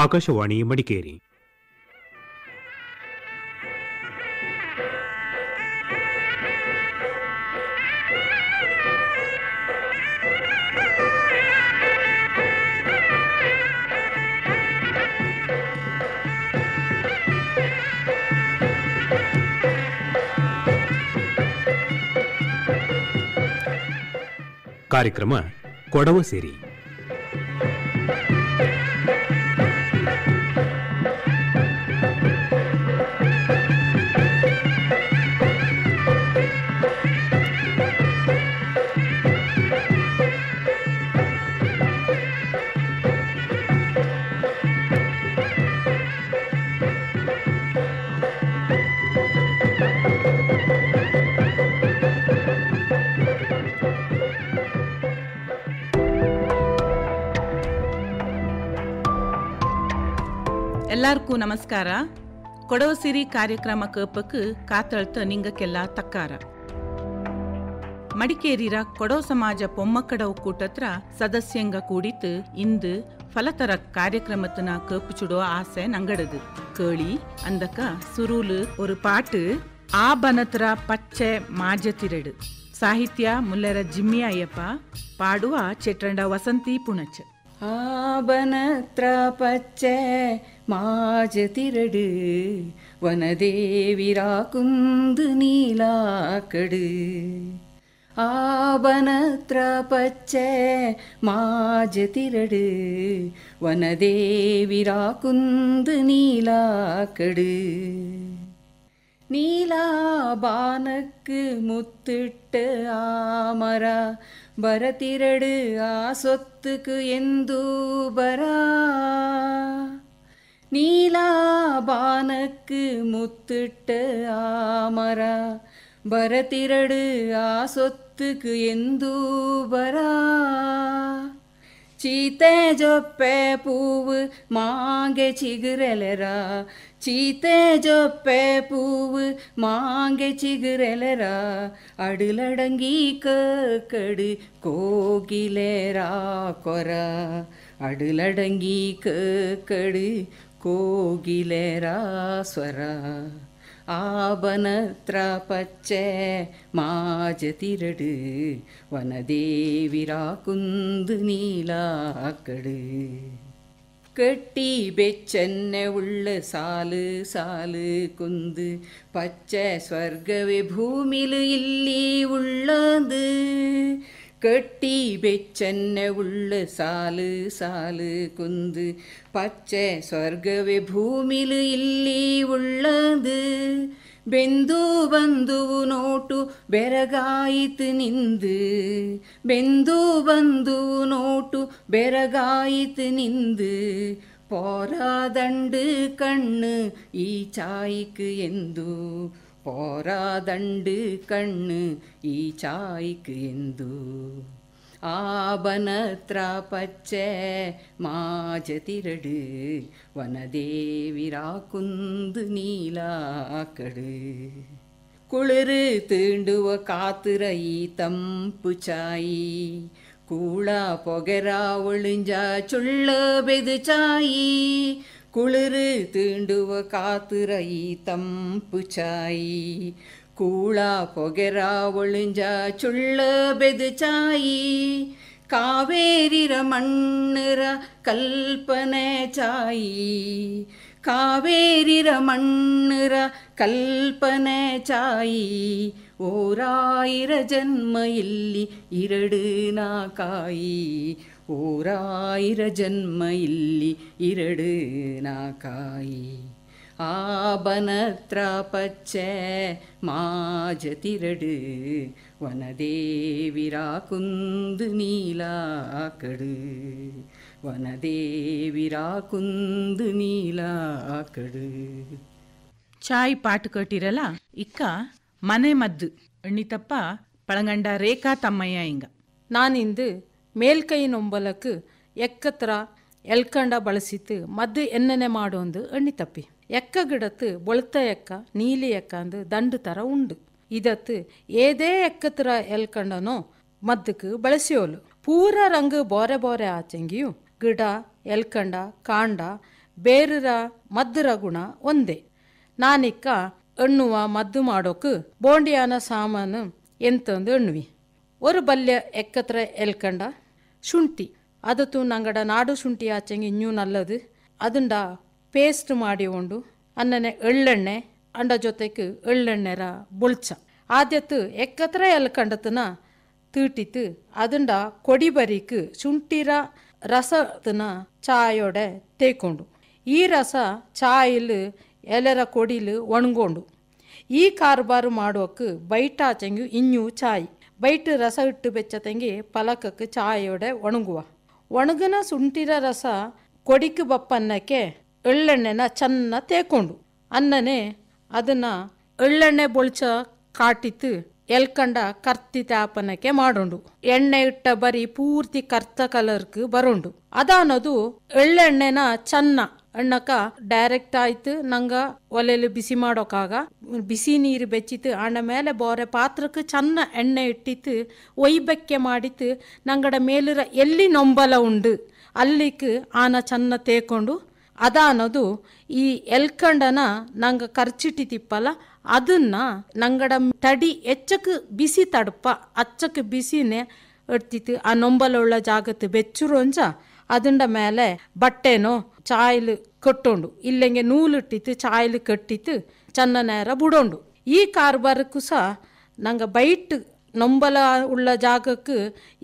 ಆಕಾಶವಾಣಿ ಮಡಿಕೇರಿ. ಕಾರ್ಯಕ್ರಮ ಕೊಡವ ಸೇರಿ. ಎಲ್ಲಾರ್ಗೂ ನಮಸ್ಕಾರ. ಕೊಡವ ಸಿರಿ ಕಾರ್ಯಕ್ರಮ ಕೇಪಕ್ಕೆ ಕಾತಳ್ತ ನಿಂಗಕ್ಕೆಲ್ಲ ತಕ್ಕಾರ. ಮಡಿಕೇರಿರ ಕೊಡವ ಸಮಾಜ பொம்மக்கட ಒಕ್ಕೂಟತ್ರ ಸದಸ್ಯಂಗ ಕೂಡಿತು ಇಂದು ಫಲತರ ಕಾರ್ಯಕ್ರಮத்தின கேப்புச்சுடோ ஆசை நங்கடது. கேளி அந்தக்க சுருளு ஒரு பாட்டு ஆபனத்திர பச்சை மாஜத்திரடு. ಸಾಹಿತ್ಯ ಮುಲ್ಲೆರ ಜಿಮ್ಮಿ ಅಯ್ಯಪ್ಪ, ಪಾಡುವ ಚೆಟ್ರಂಡ ವಸಂತಿ ಪುಣಚ್. ಆಬನತ್ರ ಪಚ್ಚೆ ಮಾಜತಿರಡು ವನದೇವಿರಾ ಕುಂದು ನೀಲಾಕಡು. ಆಬನತ್ರ ಪಚ್ಚೆ ಮಾಜತಿರಡು ವನದೇವಿರಾ ಕುಂದು ನೀಲಾಕಡು. நீலாபானுக்கு முத்திட்டு ஆமரா பரதிரடு ஆ சொத்துக்கு எந்தூபரா. நீலாபானுக்கு முத்திட்டு ஆமரா பரதிரடு ஆ சொத்துக்கு எந்தூபரா. ಚೀತೆ ಜೊಪ್ಪೆ ಪೂವು ಮಾಂಗೆ ಚಿಗುರೆಲೆರ. ಚೀತೆ ಜೊಪ್ಪೆ ಪೂವು ಮಾಂಗೆ ಚಿಗುರೆಲೆರ. ಅಡುಲಡಂಗಿ ಕಡು ಕೋಗಿಲೆರಾ ಕೊರ. ಅಡುಲಡಂಗಿ ಕಡು ಕೋಗಿಲೆರಾ ಸ್ವರ. ஆபனத்ர பச்சை மாஜதிரடு வனதேவிரா குந்து நீலாக்கடு. கட்டி பெச்சென்ன உள்ள சாலு சாலு குந்து பச்சை ಸ್ವರ್ಗವೇ ಭೂಮಿಲು ಇಲ್ಲಿ உள்ளது. கட்டி பெச்சென்ன உள்ள சாலு சாಲು குந்து பச்சை ಸ್ವರ್ಗವೇ ಭೂಮಿಲು ಇಲ್ಲಿ உள்ளது. ಬೆಂದು ಬಂದುವು ನೋಟು ಬೆರಗಾಯಿತು ನಿಂದು. ಬೆಂದು ಬಂದುವು ನೋಟು ಬೆರಗಾಯಿತು ನಿಂದು. போராதண்டு கண்ணு ஈ சாய்க்கு எந்து. போராதண்டு கண்ணு ஈ சாய்க்கு எந்து. ಆಬನತ್ರ ಪಚ್ಚೆ ಮಾಜತಿರಡು ವನದೇವಿರಾ ಕುಂದು ನೀಲಾಕಡು. ಕುಳಿರು ತೀಂಡುವ ಕಾತುರ ಈ ತಂಪು ಚಾಯಿ. ಕೂಳ ಪೊಗೆರ ಒಳಿಂಜ ಚುಳ್ಳ ಬೆದು ಚಾಯಿ. ಕುಳಿರು ತೀಂಡುವ ಕಾತುರ ಈ ತಂಪು ಚಾಯಿ. ಕೂಳ ಪೊಗೆರ ಒಳಿಂಜ ಚುಳ್ಳ ಬೆದು ಚಾಯಿ. ಕಾವೇರಿರ ಮಣ್ಣರ ಕಲ್ಪನೆ ಚಾಯಿ. ಕಾವೇರಿರ ಮಣ್ಣರ ಕಲ್ಪನೆ ಚಾಯಿ. ಓರಾಯಿರ ಜನ್ಮ ಇಲ್ಲಿ ಇರಡು ನಾಕಾಯಿ. ಓರಾಯಿರ ಜನ್ಮ ಇಲ್ಲಿ ಇರಡು ನಾಕಾಯಿ. ಆಬನತ್ರ ಪಚ್ಚೆ ಮಾಜತಿರಡು ವನದೇವಿರಾ ಕುಂದು ನೀಲಾಕಡು. ವನದೇವಿರಾ ಕುಂದು ನೀಲಾಕಡು. ಚಾಯ್ ಪಾಟ್ ಕಟ್ಟಿರಲ್ಲ ಇಕ್ಕ ಮನೆ ಮದ್ದು ಎಣ್ಣಿತಪ್ಪ ಪಳಂಗಂಡ ರೇಖಾ ತಮ್ಮಯ್ಯ ಇಂಗ. ನಾನಿಂದು ಮೇಲ್ಕೈ ನೊಂಬಲಕ್ಕೆ ಎಕ್ಕತ್ರ ಎಲ್ಕಂಡ ಬಳಸಿತ್ತು ಮದ್ದು ಎಣ್ಣನೆ ಮಾಡೋಂದು ಎಣ್ಣಿತಪ್ಪಿ. ಎಕ್ಕ ಗಿಡತ್ತು ಬೊಳ್ತ ಎಕ್ಕ ನೀಲಿ ಎಕ್ಕ ಅಂದು ದಂಡು ಥರ ಉಂಡು. ಇದತ್ತು ಏದೇ ಎಕ್ಕತ್ರ ಎಲ್ಕಂಡನೋ ಮದ್ದಕ್ಕೆ ಬಳಸಿಯೋಲು. ಪೂರ ರಂಗು ಬೋರೆ ಬೋರೆ ಆಚೆಂಗಿಯು ಗಿಡ ಎಲ್ಕಂಡ ಕಾಂಡ ಬೇರರ ಮದ್ದರ ಗುಣ ಒಂದೇ. ನಾನಿಕ್ಕ ಎಣ್ಣುವ ಮದ್ದು ಮಾಡೋಕು ಬೋಂಡಿಯಾನ ಸಾಮಾನು ಎಂತಂದು ಎಣ್ಣುವಿ. ஒரு ಬಲ್ಯ ಎಕ್ಕತ್ರ ಎಲ್ಕಂಡ ಶುಂಠಿ ಅದತ್ತು ನಂಗಡ ನಾಡು ಶುಂಠಿ ಆಚೆಂಗೆ ಇನ್ನೂ ನಲ್ಲದು. ಅದುಂಡ ಪೇಸ್ಟ್ ಮಾಡಿಕೊಂಡು ಅನ್ನನೆ ಎಳ್ಳೆಣ್ಣೆ ಅಂಡ ಜೊತೆಗೆ ಎಳ್ಳೆಣ್ಣೆರ ಬೊಳ್ಚ ಆದ್ಯತ್ತು ಎಕ್ಕತ್ರ ಎಲ್ಕಂಡತನ ತೀಟಿತು ಅದುಂಡ ಕೊಡಿ ಬರೀಕ್ ಶುಂಠಿರ ರಸತನ ಚಾಯೋಡೆ ತೇಕೊಂಡು ಈ ರಸ ಚಾಯಿಲ್ ಎಲೆರ ಕೊಡಿಲು ಒಣಗೊಂಡು ಈ ಕಾರ್ಬಾರು ಮಾಡೋಕೆ ಬೈಟ ಆಚೆಂಗು ಇನ್ನೂ ಚಾಯ್ ಬೈಟ್ ರಸ ಇಟ್ಟು ಬೆಚ್ಚತೆಂಗೆ ಪಲಕಕ್ಕೆ ಚಾಯೋಡೆ ಒಣಗುವ ಒಣಗನ ಶುಂಠಿರ ರಸ ಕೊಡಿக்கு ಬಪ್ಪನ್ನಕ್ಕೆ ಎಳ್ಳೆಣ್ಣೆನ ಚೆನ್ನ ತೇಕೊಂಡು ಅನ್ನನೆ ಅದನ್ನ ಎಳ್ಳೆಣ್ಣೆ ಬೊಳ್ಚ ಕಾಟಿತ್ತು ಎಲ್ಕಂಡ ಕರ್ತಿ ತಾಪನಕ್ಕೆ ಮಾಡೋಂಡು ಎಣ್ಣೆ ಇಟ್ಟ ಬರೀ ಪೂರ್ತಿ ಕರ್ತ ಕಲರ್ಕ್ ಬರೋಂಡು ಅದಾನದು ಎಳ್ಳೆಣ್ಣೆನ ಚೆನ್ನ ಅಣ್ಣಕ ಡೈರೆಕ್ಟ್ ಆಯ್ತು ನಂಗ ಒಲೆಯಲ್ಲಿ ಬಿಸಿ ಮಾಡೋಕಾಗ ಬಿಸಿ ನೀರು ಬೆಚ್ಚಿತ್ತು ಅಣ್ಣ ಮೇಲೆ ಬೋರೆ ಪಾತ್ರಕ್ಕೆ ಚೆನ್ನ ಎಣ್ಣೆ ಇಟ್ಟಿತ್ತು ಒಯ್ಬೆಕ್ಕೆ ಮಾಡಿತ್ತು ನಂಗಡ ಮೇಲಿರ ಎಲ್ಲಿ ನೊಂಬಲ ಉಂಡು ಅಲ್ಲಿಕ್ ಆನ ಚೆನ್ನ ತೇಕೊಂಡು ಅದಾನದು ಈ ಎಲ್ಕಂಡನ ನಂಗ ಖರ್ಚಿಟ್ಟಿ ತಿಪ್ಪಲ್ಲ ಅದನ್ನ ನಂಗಡ ತಡಿ ಎಚ್ಚಕ್ಕೆ ಬಿಸಿ ತಡಪ ಅಚ್ಚಕ್ಕೆ ಬಿಸಿನೇ ಇಡ್ತಿತ್ತು ಆ ನೊಂಬಲುಳ್ಳ ಜಾಗತ್ತು ಬೆಚ್ಚುರೋಂಜ ಅದಂಡ ಮೇಲೆ ಬಟ್ಟೆನೋ ಚಾಯ್ಲು ಕಟ್ಟೋಂಡು ಇಲ್ಲೆಂಗೆ ನೂಲಿಟ್ಟಿತ್ತು ಚಾಯ್ಲು ಕಟ್ಟಿತ್ತು ಚೆನ್ನ ನೇರ ಬುಡೋಂಡು ಈ ಕಾರ್ಬಾರಕ್ಕೂ ಸಹ ನಂಗ ಬೈಟ್ ನೊಂಬಲ ಉಳ್ಳ ಜಾಗಕ್ಕೆ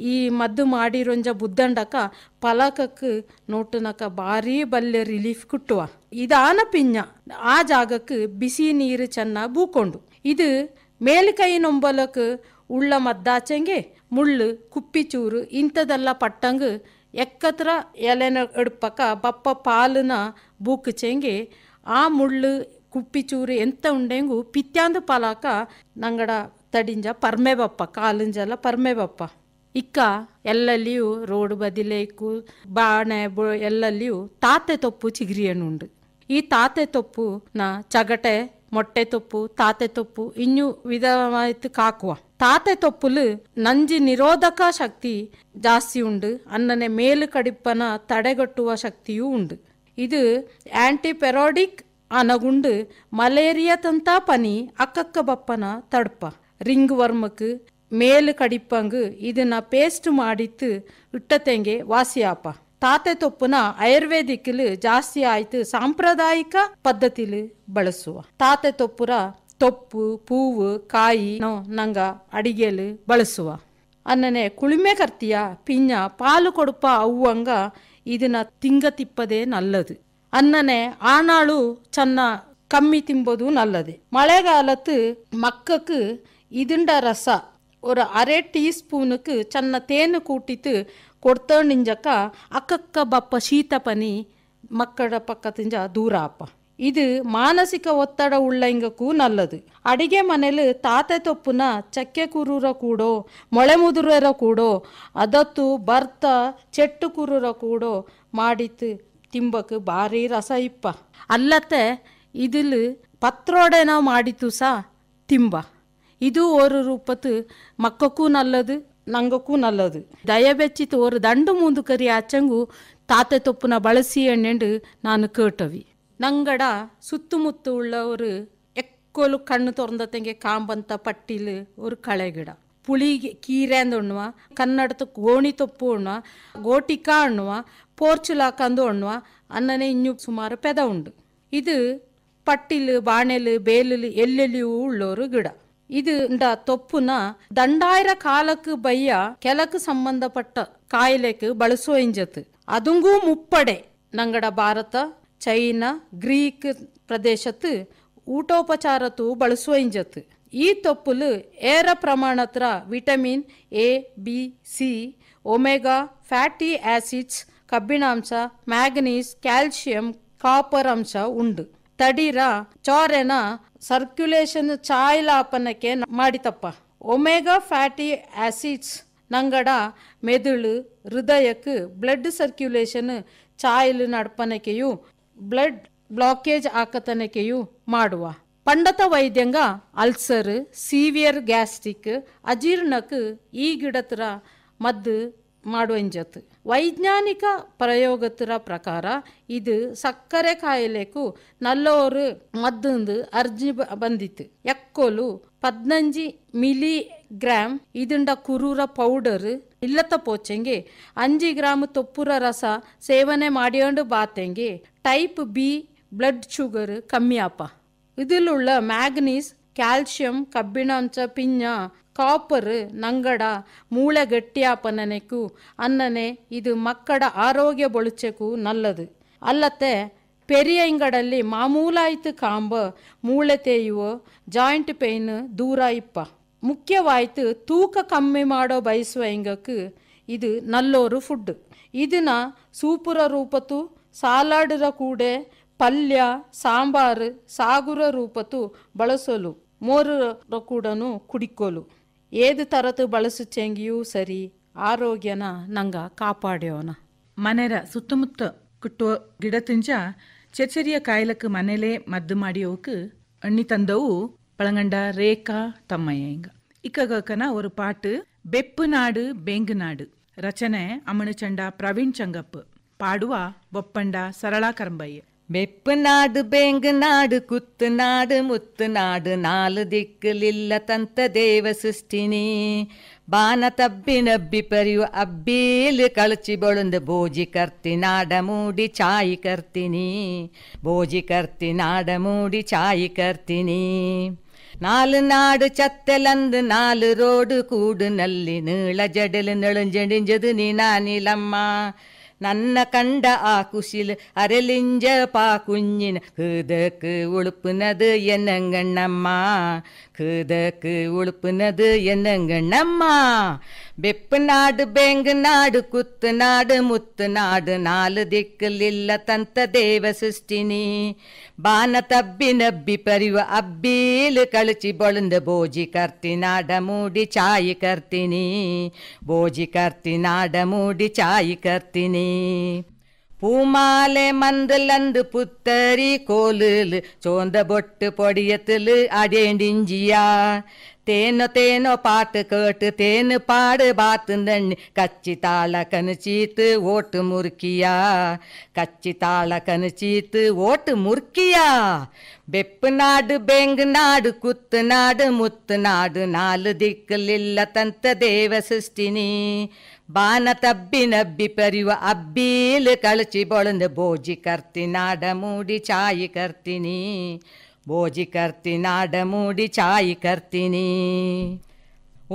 ಈ ಮದ್ದು ಮಾಡಿರೊಂಜ ಬುದ್ದಂಡಕ ಪಲಕಕ್ಕೆ ನೋಟನಕ ಭಾರಿ ಬಲ್ಯ ರಿಲೀಫ್ ಕುಟ್ಟುವ ಇದಾನ ಪಿಂಜ ಆ ಜಾಗಕ್ಕೆ ಬಿಸಿ ನೀರು ಚೆನ್ನ ಬೂಕೊಂಡು ಇದು ಮೇಲ್ಕೈ ನೊಂಬಲಕ್ಕೆ ಉಳ್ಳ ಮದ್ದಾಚೆಂಗೆ ಮುಳ್ಳು ಕುಪ್ಪಿಚೂರು ಇಂಥದೆಲ್ಲ ಪಟ್ಟಂಗ ಎಕ್ಕತ್ರ ಎಲೆನ ಎಡ್ಪಕ ಬಪ್ಪ ಪಾಲನ ಬೂಕಚೆಂಗೆ ಆ ಮುಳ್ಳು ಕುಪ್ಪಿಚೂರು ಎಂತ ಉಂಡೆಂಗು ಪಿತ್ಯಾಂದ ಪಲಕ ನಂಗಡ ತಡಿಂಜ ಪರ್ಮೆ ಬಪ್ಪ ಕಾಲಂಜಲ್ಲ ಪರ್ಮೆ ಬಪ್ಪ ಇಕ್ಕ ಎಲ್ಲಲ್ಲಿಯೂ ರೋಡ್ ಬದಿಲೇಕು ಬಾಣೆ ಎಲ್ಲಲ್ಲಿಯೂ ತಾತೆ ತೊಪ್ಪು ಚಿಗಿರಿಯನ್ನುಂಡು ಈ ತಾತೆ ತೊಪ್ಪು ನ ಚಗಟೆ ಮೊಟ್ಟೆ ತೊಪ್ಪು ತಾತೆ ತೊಪ್ಪು ಇನ್ನೂ ವಿಧವಾಯ್ತು ಕಾಕುವ ತಾತೆ ತೊಪ್ಪುಲು ನಂಜಿ ನಿರೋಧಕ ಶಕ್ತಿ ಜಾಸ್ತಿ ಉಂಡು ಅನ್ನನೆ ಮೇಲು ಕಡಿಪ್ಪನ ತಡೆಗಟ್ಟುವ ಶಕ್ತಿಯೂ ಉಂಡು ಇದು ಆಂಟಿಪೆರೋಡಿಕ್ ಅನಗುಂಡು ಮಲೇರಿಯಾ ತಂತ ಪನಿ ಅಕ್ಕಕ್ಕ ಬಪ್ಪನ ತಡ್ಪ ರಿಂಗ್ ವರ್ಮಕ್ ಮೇಲು ಕಡಿಪ್ಪಂಗು ಇದನ್ನ ಪೇಸ್ಟ್ ಮಾಡಿತ್ತು ಇಟ್ಟತೆಂಗೆ ವಾಸಿಯಾಪ ತಾತೆ ತೊಪ್ಪುನ ಆಯುರ್ವೇದಿಕ್ಲು ಜಾಸ್ತಿ ಆಯ್ತು ಸಾಂಪ್ರದಾಯಿಕ ಪದ್ಧತಿಲು ಬಳಸುವ ತಾತೆ ತೊಪ್ಪುರ ತೊಪ್ಪು ಪೂವು ಕಾಯಿ ನಂಗ ಅಡಿಗೆಲು ಬಳಸುವ ಅನ್ನನೆ ಕುಳಿಮೆ ಕರ್ತಿಯ ಪಿಂಜ ಪಾಲು ಕೊಡುಪ ಅವ್ವಂಗ ಇದನ್ನ ತಿಂಗ ತಿಪ್ಪದೇ ನಲ್ಲದು ಅನ್ನನೆ ಆನಾಳು ಚೆನ್ನ ಕಮ್ಮಿ ತಿಂಬೋದು ನಲ್ಲದೆ ಮಳೆಗಾಲತ್ತು ಮಕ್ಕಕ್ಕೆ இதுண்ட ரச ஒரு அரை டீஸ்பூனுக்கு ಚೆನ್ನ ತೇನು ಕೂಟಿತ್ತು ಕೊಡ್ತಂಡಿಂಜಕ್ಕ ಅಕ್ಕಕ್ಕ ಬಪ್ಪ ಶೀತ ಪನಿ ಮಕ್ಕಳ ಪಕ್ಕದಿಂದ ದೂರ ಅಪ್ಪ ಇದು ಮಾನಸಿಕ ಒತ್ತಡ ಉಳ್ಳಂಗಕ್ಕೂ ನಲ್ಲದು ಅಡಿಗೆ ಮನೇಲಿ ತಾತೆ ತೊಪ್ಪುನ ಚಕ್ಕೆ ಕುರುರ ಕೂಡೋ ಮೊಳೆ ಮುದುರರ ಕೂಡೋ ಅದತ್ತು ಬರ್ತ ಚೆಟ್ಟು ಕುರುರ ಕೂಡೋ ಮಾಡಿತ್ತು ತಿಂಬಕ್ಕೆ ಭಾರಿ ರಸ ಇಪ್ಪ ಅಲ್ಲತ್ತೆ ಇದಿಲ್ ಪತ್ರೋಡೆನ ಮಾಡಿತು ಸಹ ತಿಂಬ ಇದು ஒரு ರೂಪತ್ತು ಮಕ್ಕಕ್ಕೂ ನಲ್ಲದು ನಂಗಕ್ಕೂ ನಲ್ಲದು ದಯಬೆಚ್ಚಿತು ஒரு ದಂಡು ಮುಂದು ಕರಿ ಆಚಂಗು ತಾತೆ ತೊಪ್ಪುನ ಬಳಸಿ ಎಣ್ಣೆಂಡು ನಾನು ಕೇಟವಿ ನಂಗಡ ಸುತ್ತಮುತ್ತ ಉಳ್ಳ ஒரு ಎಕ್ಕೋಲು ಕಣ್ಣು ತೊಂದತೆಂಗೆ ಕಾಂಬಂತ ಪಟ್ಟಿಲು ஒரு ಕಳೆಗಿಡ ಪುಳಿಗೆ ಕೀರೆ ಅಂದುಣ್ಣುವ ಕನ್ನಡದ ಗೋಣಿ ತೊಪ್ಪು ಉಣ್ಣುವ ಗೋಟಿಕಾ ಉಣ್ಣುವ ಪೋರ್ಚುಲಾಕಂದು ಉಣ್ಣುವ ಅನ್ನನೆ ಇನ್ನೂ ಸುಮಾರು ಪೆದ ಉಂಡು ಇದು ಪಟ್ಟಿಲು ಬಾಣೆಲು ಬೇಲಲು ಎಲ್ಲೆಲ್ಲಿಯೂ ಉಳ್ಳೋರು ಗಿಡ ಇದು ತೊಪ್ಪುನ ದಂಡಾಯಿರ ಕಾಲಕ್ಕೆ ಬಯ್ಯ ಕೆಲಕ್ಕೆ ಸಂಬಂಧಪಟ್ಟ ಕಾಯಿಲೆಗೆ ಬಳಸೋ ಇಂಜತ್ತು ಅದುಂಗೂ ಮುಪ್ಪಡೆ ನಂಗಡ ಭಾರತ ಚೈನಾ ಗ್ರೀಕ್ ಪ್ರದೇಶತ್ತು ಊಟೋಪಚಾರತ್ತು ಬಳಸೋ ಇಂಜತ್ತು ಈ ತೊಪ್ಪುಲು ಏರ ಪ್ರಮಾಣತ್ರ vitamin A B C omega fatty acids ಕಬ್ಬಿಣಾಂಶ ಮ್ಯಾಗ್ನೀಸ್ ಕ್ಯಾಲ್ಸಿಯಂ ಕಾಪರ್ ಅಂಶ ಉಂಡು ತಡಿರ ಚೋರೆನ ಸರ್ಕ್ಯುಲೇಷನ್ ಚಾಯ್ಲಾಪನಕ್ಕೆ ಮಾಡಿತಪ್ಪ ಒಮೆಗಾ ಫ್ಯಾಟಿ ಆಸಿಡ್ಸ್ ನಂಗಡ ಮೆದುಳು ಹೃದಯಕ್ಕೆ ಬ್ಲಡ್ ಸರ್ಕ್ಯುಲೇಷನ್ ಚಾಯ್ಲು ನಡ್ಪನಕೆಯು ಬ್ಲಡ್ ಬ್ಲಾಕೇಜ್ ಆಕತನಕೆಯು ಮಾಡುವ ಪಂಡತ ವೈದ್ಯಂಗ ಅಲ್ಸರ್ ಸೀವಿಯರ್ ಗ್ಯಾಸ್ಟ್ರಿಕ್ ಅಜೀರ್ಣಕ್ಕೆ ಈ ಗಿಡತ್ರ ಮದ್ದು ಮಾಡುವಂಜತ್ತು. ವೈಜ್ಞಾನಿಕ ಪ್ರಯೋಗತರ ಪ್ರಕಾರ ಇದು ಸಕ್ಕರೆ ಕಾಯಿಲೆಗೂ ನಲ್ಲೋರು ಮದ್ದು ಅರ್ಜಿ ಬಂದಿತ್ತು. ಎಕ್ಕೋಲು 15 ಮಿಲಿಗ್ರಾಮ್ ಇದುಂಡ ಕುರೂರ ಪೌಡರ್ ಇಲ್ಲತ್ತ ಪೋಚೆಂಗೆ 5 ಗ್ರಾಮ್ ತೊಪ್ಪುರ ರಸ ಸೇವನೆ ಮಾಡಿಕೊಂಡು ಬಾತೆಂಗೆ ಟೈಪ್ ಬಿ ಬ್ಲಡ್ ಶುಗರ್ ಕಮ್ಮಿ ಆಪ. ಇದಿലുള്ള ಮ್ಯಾಗ್ನೀಸ್, ಕ್ಯಾಲ್ಶಿಯಂ, ಕಬ್ಬಿಣಾಂಶ, ಪಿಂಜ, ಕಾಪರ್ ನಂಗಡ ಮೂಳೆ ಗಟ್ಟಿಯಾಪನನೆಗೂ ಅನ್ನನೆ ಇದು ಮಕ್ಕಳ ಆರೋಗ್ಯ ಬೊಳುಚೆಗೂ ನಲ್ಲದು. ಅಲ್ಲತ್ತೆ ಪೆರಿಯ ಇಂಗಡಲ್ಲಿ ಮಾಮೂಲಾಯ್ತು ಕಾಂಬ ಮೂಳೆ ತೇಯುವ ಜಾಯಿಂಟ್ ಪೇಯ್ನ್ ದೂರ ಇಪ್ಪ. ಮುಖ್ಯವಾಯ್ತು ತೂಕ ಕಮ್ಮಿ ಮಾಡೋ ಬಯಸುವ ಇಂಗಕ್ಕೆ ಇದು ನಲ್ಲೋರು ಫುಡ್. ಇದನ್ನ ಸೂಪುರ ರೂಪತ್ತು, ಸಾಲಾಡ್ರ ಕೂಡೆ, ಪಲ್ಯ, ಸಾಂಬಾರು, ಸಾಗುರ ರೂಪತ್ತು ಬಳಸಲು, ಮೋರ ಕೂಡನು ಕುಡಿಕೋಲು. ಏದು ತರತು ಬಳಸುಚೆಂಗಿಯೂ ಸರಿ ಆರೋಗ್ಯನ ನಂಗ ಕಾಪಾಡ್ಯೋನ. ಮನೆರ ಸುತ್ತಮುತ್ತ ಕುಟ್ಟುವ ಗಿಡ ತಿಂಜ ಚೆಚರಿಯ ಕಾಯಿಲಕ್ಕೆ ಮನೇಲೆ ಮದ್ದು ಮಾಡಿಯೋಕೆ ಅಣ್ಣಿ ತಂದವು ಪಳಂಗಂಡ ರೇಖಾ ತಮ್ಮಯ್ಯ. ಇಂಗ ಇಕ್ಕಗಕನ ஒரு பாட்டு ಬೆಪ್ಪು ನಾಡು ಬೇಂಗು ನಾಡು. ರಚನೆ ಅಮಣಚಂಡ ಪ್ರವೀಣ್ ಚಂಗಪ್ಪ. ಪಾಡುವ ಬೊಪ್ಪಂಡ ಸರಳಾ ಕರಂಬಯ್ಯ. வெப்பு நாடு பேங்கு நாடு குத்து நாடு முத்து நாடு 4 ದಿಕ್ಕಲಿಲ್ಲ ತಂತ ದೇವ ಸೃಷ್ಟಿನಿ ಬಾನ ತಬ್ಬಿ ನಬ್ಬಿ ಪರಿಯು ಅಬ್ಬೀಲ್ ಕಳಚಿ ಬೊಳುಂದು ಬೋಜಿ ಕರ್ತಿ ನಾಡ ಮೂಡಿ ಚಾಯಿ ಕರ್ತೀನಿ ಬೋಜಿ ಕರ್ತಿ ನಾಡ ಮೂಡಿ ಚಾಯಿ ಕರ್ತೀನಿ 4 ನಾಡು ಚತ್ತೆಲಂದು 4 ರೋಡು ಕೂಡು ನಲ್ಲಿ ನೀಳ ಜಡಲು ನಳುಂಜಡಿಂಜದು ನೀನಾನಿಲಮ್ಮ ನನ್ನ ಕಂಡ ಆ ಕುಶಿಲ್ ಅರೆಲಿಂಜ ಪಾ ಕುഞ്ഞിನ ಹೃದಕ್ಕೆ ಉಳುಪುನದು ಎನ್ನಂಗಣ್ಣಮ್ಮ ಹೃದಕ್ಕೆ ಉಳುಪುನದು ಎನ್ನಂಗಣ್ಣಮ್ಮ ಬೆಪ್ಪು ನಾಡು ಬೇಂಗು ನಾಡು ಕುತ್ತು ನಾಡು ಮುತ್ತು ನಾಡು 4 ದಿಕ್ಕಲಿಲ್ಲ ತಂತ ದೇವ ಸೃಷ್ಟಿನಿ ಬಾನ ತಬ್ಬಿ ನಬ್ಬಿ ಪರಿವ ಅಬ್ಬೀಲ್ ಕಳಚಿ ಬೊಳುಂದ ಬೋಜಿ ಕರ್ತಿ ನಾಡ ಮೂಡಿ ಚಾಯಿ ಕರ್ತೀನಿ ಬೋಜಿ ಕರ್ತಿ ನಾಡ ಮೂಡಿ ಚಾಯಿ ಕರ್ತೀನಿ பூமாலை மந்தலந்து புத்தரி கோலுலு சோந்த பொட்டு பொடியத்துலு அடேண்டிஞ்சியா தேனோ தேனோ பாட்டு கேட்டு தேனு பாடு பாத்துந்தண்ணி கச்சி தாள கனுச்சீத்து ஓட்டு முறுக்கியா கச்சி தாள கனுச்சீத்து ஓட்டு முறுக்கியா ಬೆಪ್ಪು ನಾಡು ಬೇಂಗು ನಾಡು ಕುತ್ತು ನಾಡು ಮುತ್ತು ನಾಡು 4 ದಿಕ್ಕಲಿಲ್ಲ ತಂತ ದೇವ ಸೃಷ್ಟಿನಿ ಬಾನ ತಬ್ಬಿ ನಬ್ಬಿ ಪರಿವ ಅಬ್ಬೀಲ್ ಕಳಚಿ ಬೊಳುಂದು ಬೋಜಿ ಕರ್ತಿ ನಾಡ ಮೂಡಿ ಚಾಯಿ ಕರ್ತೀನಿ ಬೋಜಿ ಕರ್ತಿ ನಾಡ ಮೂಡಿ ಚಾಯಿ ಕರ್ತೀನಿ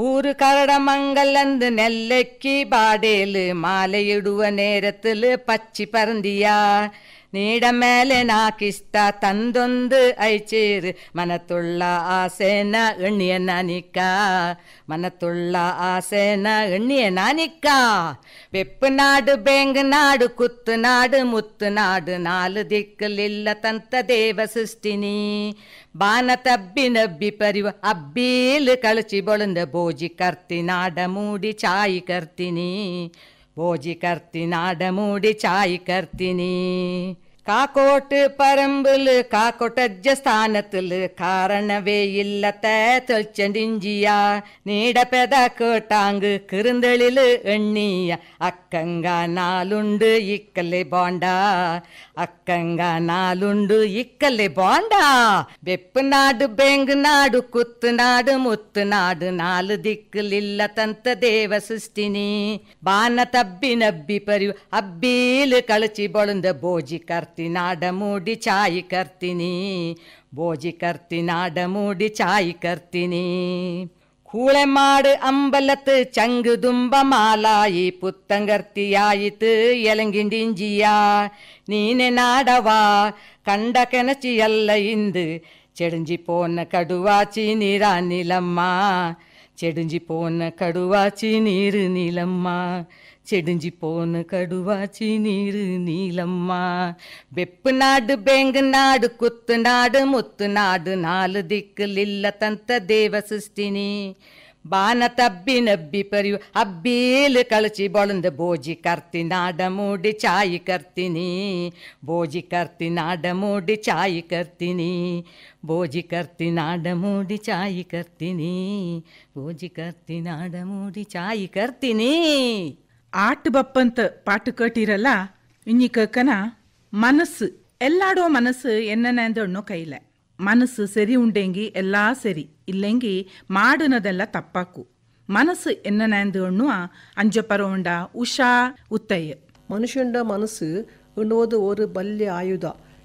ಊರು ಕರಡ ಮಂಗಲಂದು ನೆಲ್ಲಕ್ಕಿ ಬಾಡೇಲು ಮಾಲೆ ಇಡುವ ನೇರತ್ತಲು ಪಚ್ಚಿ ಪರಂದಿಯಾ ನೀಡ ಮೇಲೆ ನಾಕಿಸ್ತ ತಂದೊಂದು ಐಚೇರು ಮನತುಳ್ಳ ಆಸೆನ ಎಣ್ಣಿಯ ನಾನಿಕ್ಕ ಮನತುಳ್ಳ ಆಸೆನ ಎಣ್ಣಿಯ ನಾನಿಕ್ಕ ಬೆಪ್ಪು ನಾಡು ಬೇಂಗು ನಾಡು ಕುತ್ತು ನಾಡು ಮುತ್ತು ನಾಡು 4 ದಿಕ್ಕಲಿಲ್ಲ ತಂತ ದೇವ ಸೃಷ್ಟಿನಿ ಬಾನ ತಬ್ಬಿ ನಬ್ಬಿ ಪರಿವ ಅಬ್ಬೀಲ್ ಕಳಚಿ ಬೊಳುಂದ ಬೋಜಿ ಕರ್ತಿ ನಾಡ ಮೂಡಿ ಚಾಯಿ ಕರ್ತೀನಿ ಬೋಜಿ ಕರ್ತಿ ನಾಡ ಮೂಡಿ ಚಾಯಿ ಕರ್ತೀನಿ ಕಾಕೋಟ್ ಪರಂಬುಲು ಕಾಕೋಟಜ್ಜ ಸ್ಥಾನತುಲು ಕಾರಣವೇ ಇಲ್ಲತ ತೊಳ್ಚಂಡಿಂಜಿಯ ನೀಡ ಪೆದ ಕೋಟಾಂಗು ಕಿರುಂದಳಿಲು ಎಣ್ಣಿಯ ಅಕ್ಕಂಗ ನಾಲುಂಡು ಇಕ್ಕಲೆ ಬಾಂಡ ಅಕ್ಕಂಗ ನಾಲುಂಡು ಇಕ್ಕಲೆ ಬಾಂಡ ಬೆಪ್ಪು ನಾಡು ಬೇಂಗು ನಾಡು ಕುತ್ತು ನಾಡು ಮುತ್ತು ನಾಡು 4 ದಿಕ್ಕಲಿಲ್ಲ ತಂತ ದೇವ ಸೃಷ್ಟಿನಿ ಬಾನ ತಬ್ಬಿ ನಬ್ಬಿ ಪರಿವು ಅಬ್ಬೀಲ್ ಕಳಚಿ ಬೊಳುಂದ ಬೋಜಿ ಕರ್ತಿ ನಾಡ ಮೂಡಿ ಚಾಯಿ ಕರ್ತೀನಿ ಬೋಜಿ ಕರ್ತಿ ನಾಡ ಮೂಡಿ ಚಾಯಿ ಕರ್ತೀನಿ ಕೂಳೆ ಮಾಡು ಅಂಬಲತ್ ಚಂಗು ದುಂಬ ಮಾಲಾಯಿ ಪುತ್ತಂಗರ್ತಿಯಾಯಿತು ಎಲಂಗಿಂಡಿಂಜಿಯ ನೀನೆ ನಾಡವಾ ಕಂಡ ಕೆನಚಿ ಎಲ್ಲ ಇಂದು చెడుంజి పోన కడువాచి నీరా నీలమ్మ చెడుంజి పోన కడువాచి నీరు నీలమ్మ చెడుంజి పోన కడువాచి నీరు నీలమ్మ ಬೆಪ್ಪು ನಾಡು ಬೇಂಗು ನಾಡು ಕುತ್ತು ನಾಡು ಮುತ್ತು ನಾಡು 4 ದಿಕ್ಕಲಿಲ್ಲ ತಂತ ದೇವ ಸೃಷ್ಟಿನಿ ಬಾನ ತಬ್ಬಿ ನಬ್ಬಿ ಪರಿವು ಅಬ್ಬೀಲ್ ಕಳಚಿ ಬೊಳುಂದ ಬೋಜಿ ಕರ್ತಿ ನಾಡ ಮೂಡಿ ಚಾಯಿ ಕರ್ತೀನಿ ಬೋಜಿ ಕರ್ತಿ ನಾಡ ಮೂಡಿ ಚಾಯಿ ಕರ್ತೀನಿ ಬೋಜಿ ಕರ್ತಿ ನಾಡ ಮೂಡಿ ಚಾಯಿ ಕರ್ತೀನಿ ಬೋಜಿ ಕರ್ತಿ ನಾಡ ಮೂಡಿ ಚಾಯಿ ಕರ್ತೀನಿ. ಆಟ್ ಬಪ್ಪಂತ ಪಾಟು ಕೇಟಿರಲ್ಲ ಇñi ಕೇಕನ ಮನಸ್ಸು ಎಲ್ಲಾಡೋ ಮನಸ್ಸು ಎನ್ನನೆಂದು ಅನ್ನೋ ಕೈಲೆ ಮನಸ್ಸು ಸರಿ ಉಂಡೆಂಗಿ ಎಲ್ಲಾ ಸರಿ ಇಲ್ಲೆಂಗಿ ಮಾಡುನದೆಲ್ಲ ತಪ್ಪಾಕು மனசு என்னன்னு அஞ்சப்பரோண்ட உஷா உத்தைய மனுஷண்ட மனசு ಎನ್ನುವುದು ஒரு ಬಲ್ಯ ಆಯುಧ